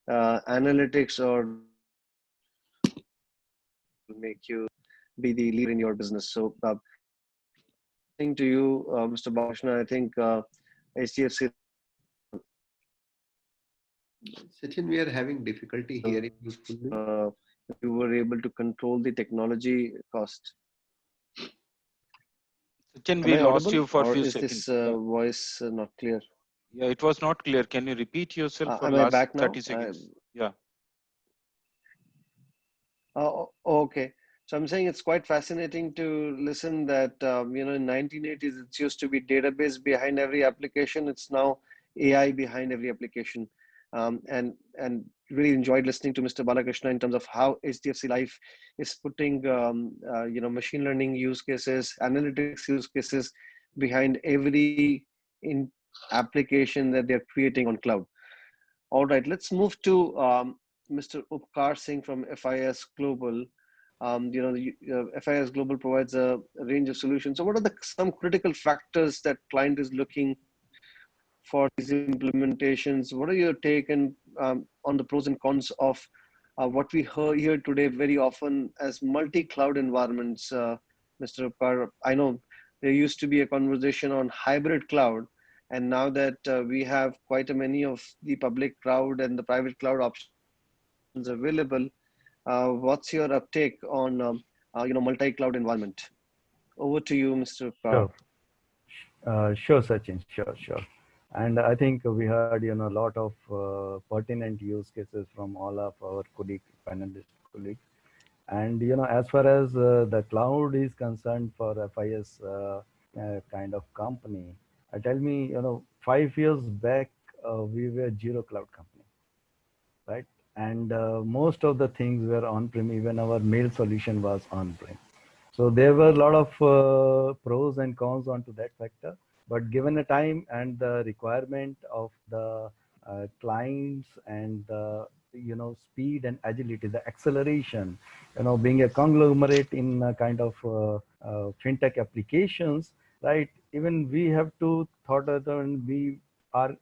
analytics or make you be the leader in your business. So, to you, Mr. Balkrishna, I think HDFC. Sachin, we are having difficulty hearing you fully. You were able to control the technology cost. Sachin, we lost you for a few seconds. Is this voice not clear? Yeah, it was not clear. Can you repeat yourself for am last I back now? 30 seconds? Yeah. Okay. So I'm saying it's quite fascinating to listen that, in 1980s, it used to be database behind every application. It's now AI behind every application. And really enjoyed listening to Mr. Balakrishna in terms of how HDFC Life is putting, machine learning use cases, analytics use cases behind every application that they're creating on cloud. All right, let's move to Mr. Upkar Singh from FIS Global. FIS Global provides a range of solutions. So what are some critical factors that client is looking for these implementations? What are your take on the pros and cons of what we hear today very often as multi-cloud environments, Mr. Upkar? I know there used to be a conversation on hybrid cloud, and now that we have quite a many of the public cloud and the private cloud options available, what's your uptake on multi-cloud environment? Over to you, Mr. Upkar. Sure, Sachin. Sure. And I think we heard a lot of pertinent use cases from all of our panelist colleagues. And as far as the cloud is concerned for FIS kind of company, tell me, 5 years back we were zero cloud company, right? And most of the things were on-prem. Even our mail solution was on-prem. So there were a lot of pros and cons onto that factor. But given the time and the requirement of the clients and the speed and agility, the acceleration, being a conglomerate in a kind of fintech applications, right? Even we have to thought that we our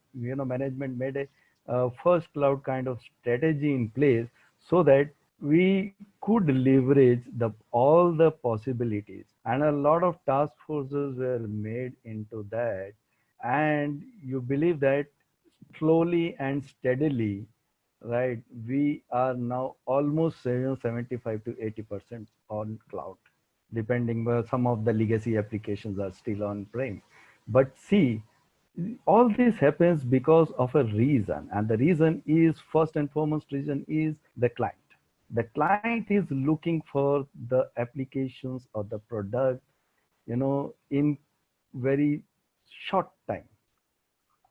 management made a first cloud kind of strategy in place so that we could leverage all the possibilities, and a lot of task forces were made into that. And you believe that slowly and steadily, right, we are now almost 75 to 80% on cloud, depending where some of the legacy applications are still on prem. But see, all this happens because of a reason, and the reason is, first and foremost reason is the client. The client is looking for the applications or the product, in very short time.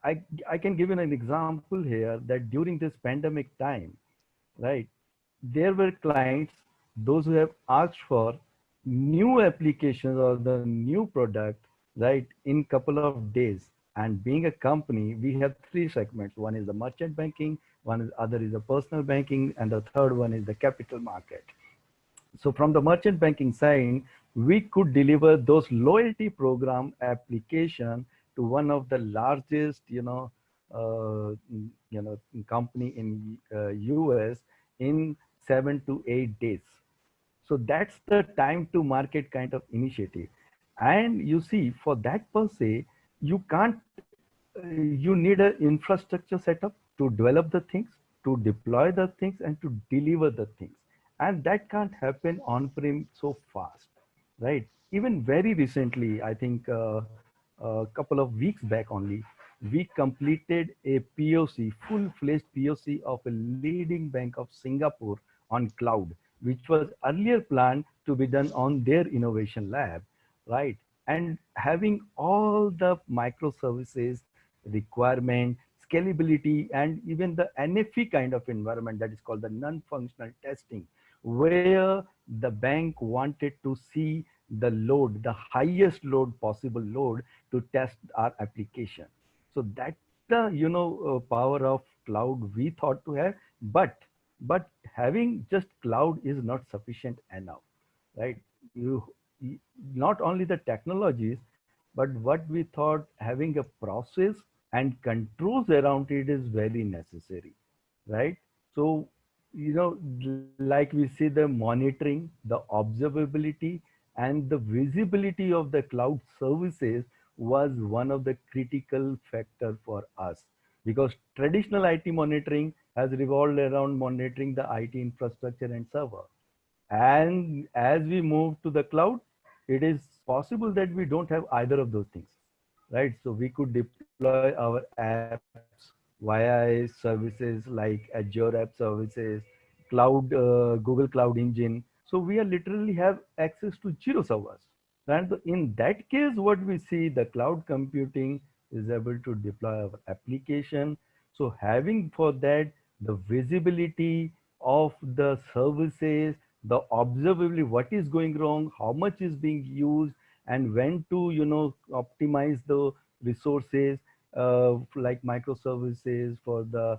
I can give you an example here that during this pandemic time, right, there were clients, those who have asked for new applications or the new product, right, in couple of days. And being a company, we have three segments. One is the merchant banking, other is the personal banking, and the third one is the capital market. So from the merchant banking side, we could deliver those loyalty program application to one of the largest, company in US in 7 to 8 days. So that's the time to market kind of initiative. And you see, for that per se, you can't, you need an infrastructure setup to develop the things, to deploy the things, and to deliver the things. And that can't happen on-prem so fast, right? Even very recently, I think a couple of weeks back only, we completed a POC, full-fledged POC of a leading bank of Singapore on cloud, which was earlier planned to be done on their innovation lab, right? And having all the microservices requirement, scalability, and even the NFV kind of environment that is called the non-functional testing, where the bank wanted to see the load, the highest load, possible load, to test our application. So that's the power of cloud we thought to have, but having just cloud is not sufficient enough, right? You not only the technologies, but what we thought, having a process and controls around it is very necessary, right? So, like we see the monitoring, the observability, and the visibility of the cloud services was one of the critical factor for us, because traditional IT monitoring has revolved around monitoring the IT infrastructure and server. And as we move to the cloud, it is possible that we don't have either of those things, right? So we could deploy our apps via services like Azure App Services, Cloud, Google Cloud Engine. So we are literally have access to zero servers. And in that case, what we see, the cloud computing is able to deploy our application. So having for that the visibility of the services, the observability, what is going wrong, how much is being used, and when to optimize the resources, like microservices for the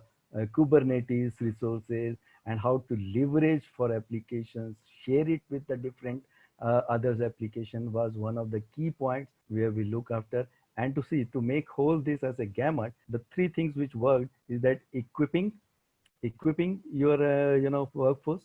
Kubernetes resources, and how to leverage for applications, share it with the different others application was one of the key points where we look after. And to see, to make whole this as a gamut, the three things which worked is that equipping your workforce,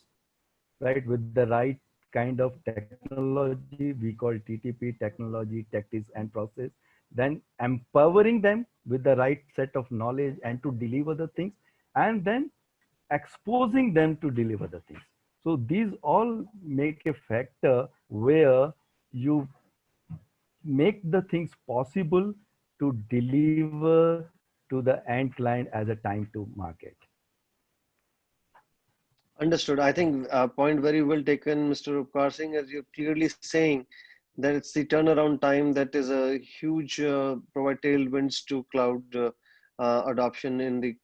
right, with the right kind of technology, we call TTP, technology, tactics, and process. Then empowering them with the right set of knowledge and to deliver the things, and then exposing them to deliver the things. So these all make a factor where you make the things possible to deliver to the end client as a time to market. Understood. I think point very well taken, Mr. Upkar Singh, as you're clearly saying that it's the turnaround time that is a huge provide tailwinds to cloud adoption in the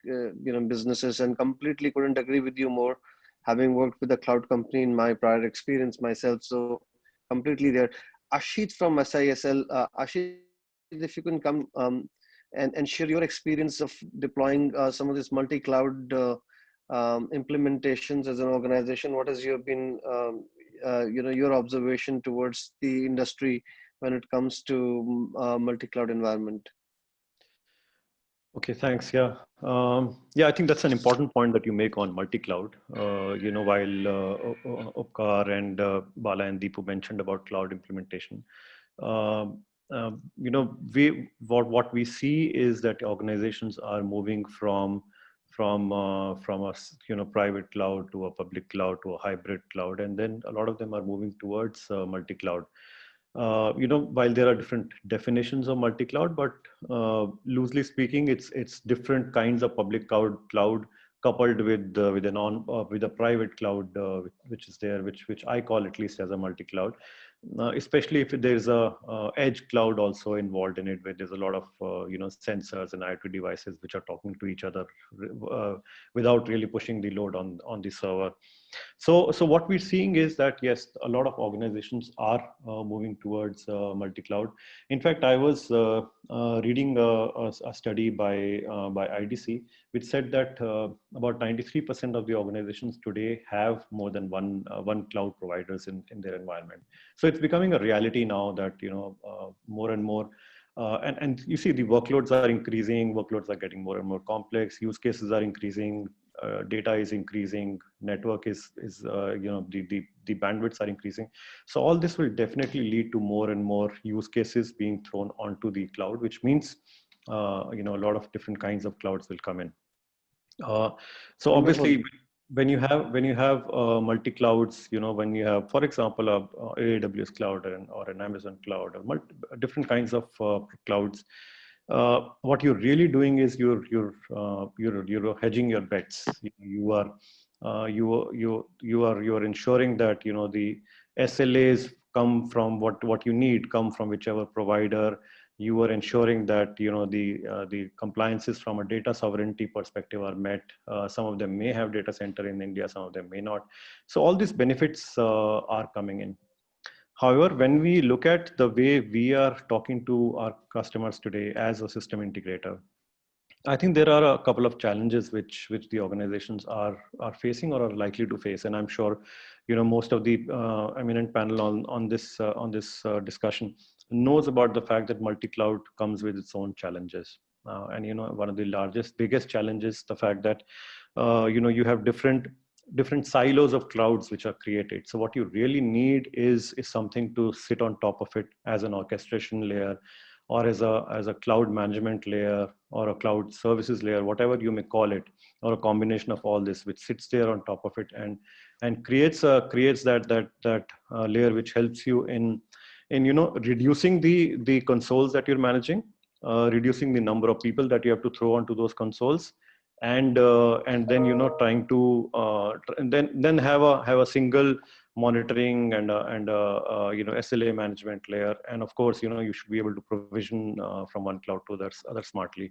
businesses, and completely couldn't agree with you more, having worked with a cloud company in my prior experience myself. So completely there. Ashit from SISL, Ashit, if you can come and share your experience of deploying some of this multi-cloud implementations as an organization. What has been your observation towards the industry when it comes to multi-cloud environment? Okay, thanks. Yeah, I think that's an important point that you make on multi-cloud. While Upkar and Bala and Deepu mentioned about cloud implementation, what we see is that organizations are moving from a private cloud to a public cloud to a hybrid cloud, and then a lot of them are moving towards multi-cloud. While there are different definitions of multi-cloud, but loosely speaking, it's different kinds of public cloud coupled with a private cloud, which is there, which I call at least as a multi-cloud. Especially if there's a edge cloud also involved in it, where there's a lot of sensors and IoT devices which are talking to each other without really pushing the load on the server. So what we're seeing is that, yes, a lot of organizations are moving towards multi-cloud. In fact, I was reading a study by IDC, which said that about 93% of the organizations today have more than one cloud providers in their environment. So it's becoming a reality now that more and more. And you see the workloads are increasing, workloads are getting more and more complex, use cases are increasing, data is increasing, network is the bandwidths are increasing. So all this will definitely lead to more and more use cases being thrown onto the cloud, which means a lot of different kinds of clouds will come in. So obviously, when you have multi clouds, when you have, for example, a AWS cloud or an Amazon cloud, or different kinds of clouds, what you're really doing is you're hedging your bets. You are ensuring that the SLAs come from what you need, come from whichever provider. You are ensuring that the compliances from a data sovereignty perspective are met. Some of them may have data center in India, some of them may not. So all these benefits are coming in. However, when we look at the way we are talking to our customers today as a system integrator, I think there are a couple of challenges which the organizations are facing or are likely to face, and I'm sure most of the eminent panel on this discussion knows about the fact that multi-cloud comes with its own challenges, and one of the biggest challenges, the fact that you have different silos of clouds which are created. So what you really need is something to sit on top of it as an orchestration layer, or as a cloud management layer, or a cloud services layer, whatever you may call it, or a combination of all this, which sits there on top of it and creates that layer which helps you in reducing the consoles that you're managing, reducing the number of people that you have to throw onto those consoles, and then trying to and then have a single monitoring and SLA management layer, and of course you should be able to provision from one cloud to other smartly.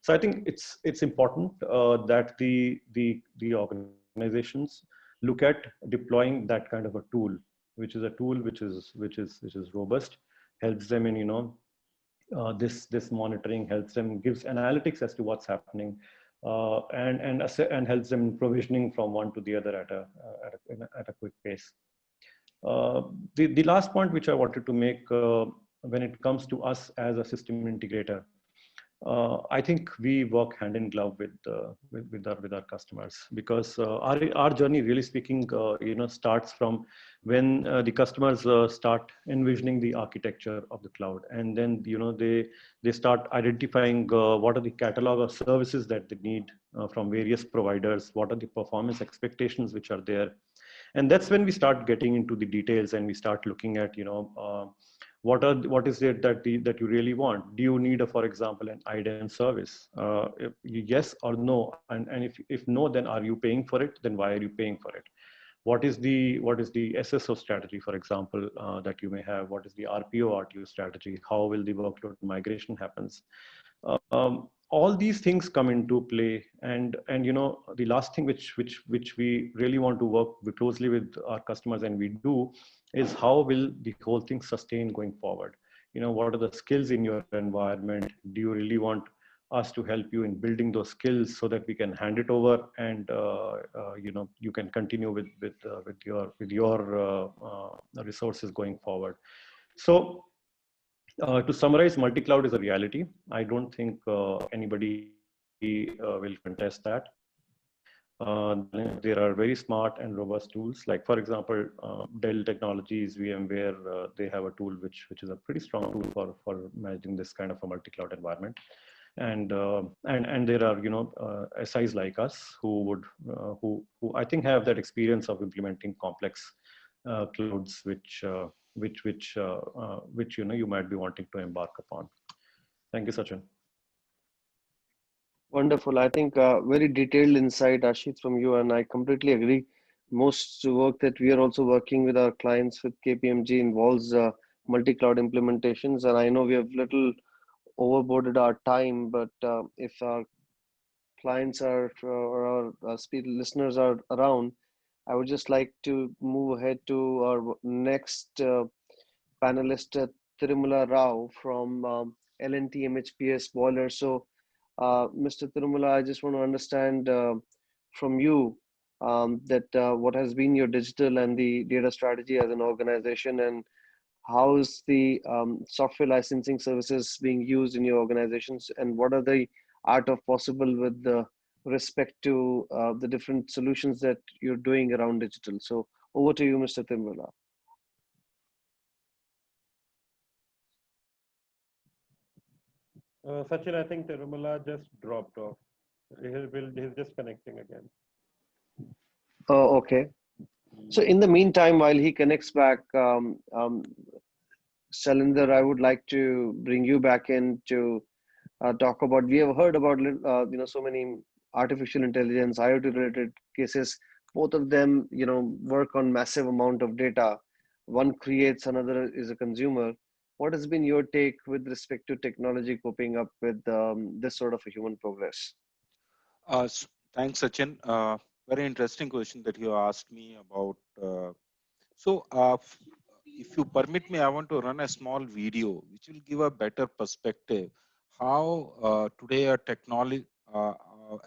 So I think it's important that the organizations look at deploying that kind of a tool, which is a tool which is robust, helps them in this monitoring, helps them, gives analytics as to what's happening, and helps them in provisioning from one to the other at a quick pace. The last point which I wanted to make when it comes to us as a system integrator, I think we work hand in glove with our customers, because our journey, really speaking, starts from when the customers start envisioning the architecture of the cloud, and then they start identifying what are the catalog of services that they need from various providers, what are the performance expectations which are there, and that's when we start getting into the details and we start looking at what is it that you really want. Do you need, for example, an IDEM service? Yes or no? And if no, then are you paying for it? Then why are you paying for it? What is the SSO strategy, for example, that you may have? What is the RPO RTO strategy? How will the workload migration happens? all these things come into play, and you know, the last thing which we really want to work closely with our customers, and we do, is how will the whole thing sustain going forward. You know, what are the skills in your environment? Do you really want us to help you in building those skills so that we can hand it over, and you know, you can continue with your resources going forward. So to summarize, multi-cloud is a reality. I don't think anybody will contest that. There are very smart and robust tools, like for example, Dell Technologies, VMware, they have a tool which is a pretty strong tool for managing this kind of a multi-cloud environment. And there are, you know, SIs like us who I think have that experience of implementing complex clouds, which you know, you might be wanting to embark upon. Thank you, Sachin. Wonderful. I think very detailed insight, Ashit, from you, and I completely agree. Most work that we are also working with our clients with KPMG involves multi-cloud implementations, and I know we have little overboarded our time, but if our clients are or our listeners are around, I would just like to move ahead to our next panelist, Tirumala Rao from L&T MHPS Boiler. So, Mr. Tirumala, I just want to understand from you that what has been your digital and the data strategy as an organization, and how is the software licensing services being used in your organizations, and what are the art of possible with the respect to the different solutions that you're doing around digital. So over to you, Mr. Tirumala. Sachin, I think Tirumala just dropped off. He's just connecting again. Oh, okay. So in the meantime, while he connects back, Shailendra, I would like to bring you back in to talk about, we have heard about you know, so many artificial intelligence, IoT related cases. Both of them, you know, work on massive amount of data. One creates, another is a consumer. What has been your take with respect to technology coping up with this sort of a human progress? Thanks, Sachin. Very interesting question that you asked me about. If you permit me, I want to run a small video which will give a better perspective how today a technology,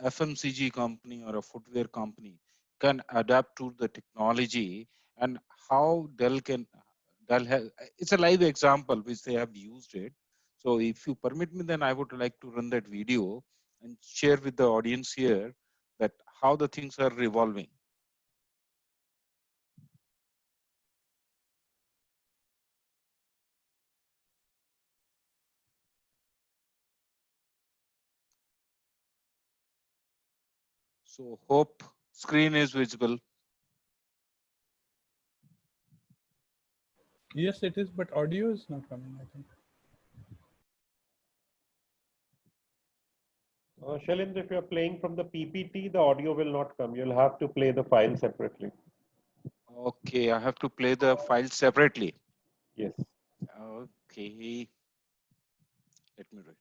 FMCG company or a footwear company can adapt to the technology, and how Dell has, it's a live example which they have used it. So if you permit me, then I would like to run that video and share with the audience here that how the things are revolving. So hope screen is visible. Yes, it is, but audio is not coming, I think. Shailendra, if you're playing from the PPT, the audio will not come. You'll have to play the file separately. Okay, I have to play the file separately. Yes. Okay. Let me write.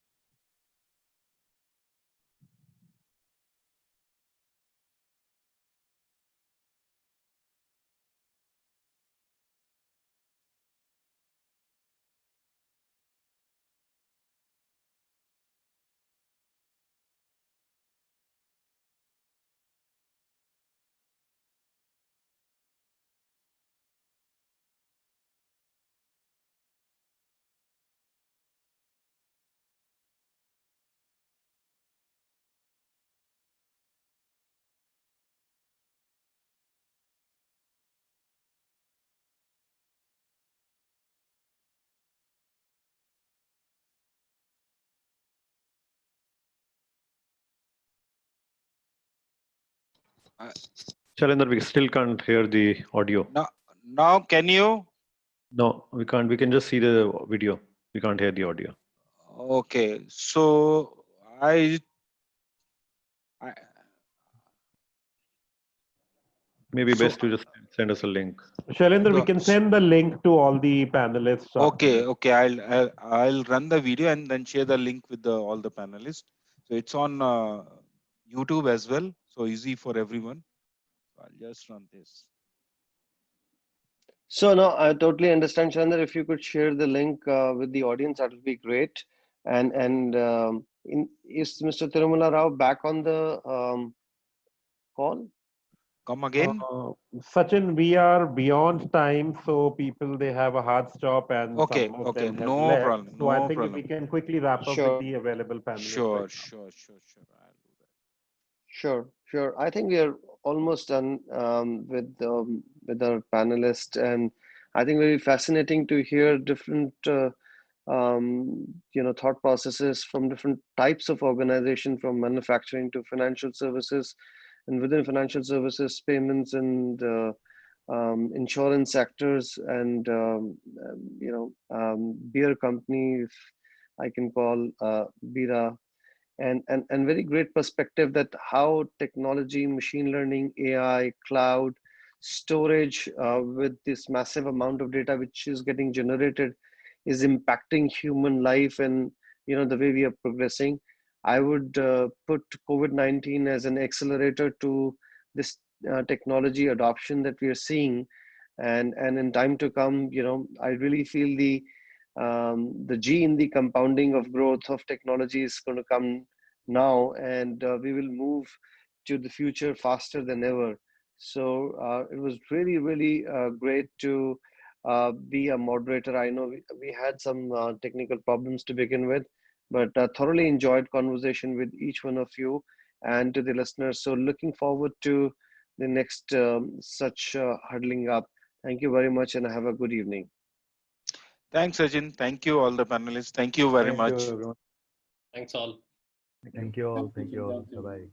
Shailendra, we still can't hear the audio. Now can you? No, we can't. We can just see the video. We can't hear the audio. Okay, so I maybe best to just send us a link. Shailendra, we can send the link to all the panelists. Okay, I'll run the video and then share the link with all the panelists. So it's on YouTube as well. So easy for everyone. So I'll just run this. So no, I totally understand, Chandra. If you could share the link with the audience, that would be great. And is Mr. Tirumala Rao back on the call? Come again. Sachin, we are beyond time, so people they have a hard stop, and Okay, some of okay, them have no left. problem, So I no think if problem. we can quickly wrap up Sure. with the available panelists. Sure, right sure. Sure. I think we are almost done with our panelists, and I think very fascinating to hear different thought processes from different types of organization, from manufacturing to financial services, and within financial services, payments and insurance sectors, and beer company, if I can call Bira. And very great perspective that how technology, machine learning, AI, cloud, storage with this massive amount of data which is getting generated is impacting human life, and the way we are progressing. I would put COVID-19 as an accelerator to this technology adoption that we are seeing, and in time to come, I really feel the G in the compounding of growth of technology is going to come now, and we will move to the future faster than ever. So it was really great to be a moderator. I know we had some technical problems to begin with, but thoroughly enjoyed conversation with each one of you and to the listeners. So looking forward to the next such huddling up. Thank you very much, and have a good evening. Thanks, Ajin. Thank you, all the panelists. Thank you very Thank you, much. everyone. Thanks all. Thank you all. Thank you all. Bye-bye.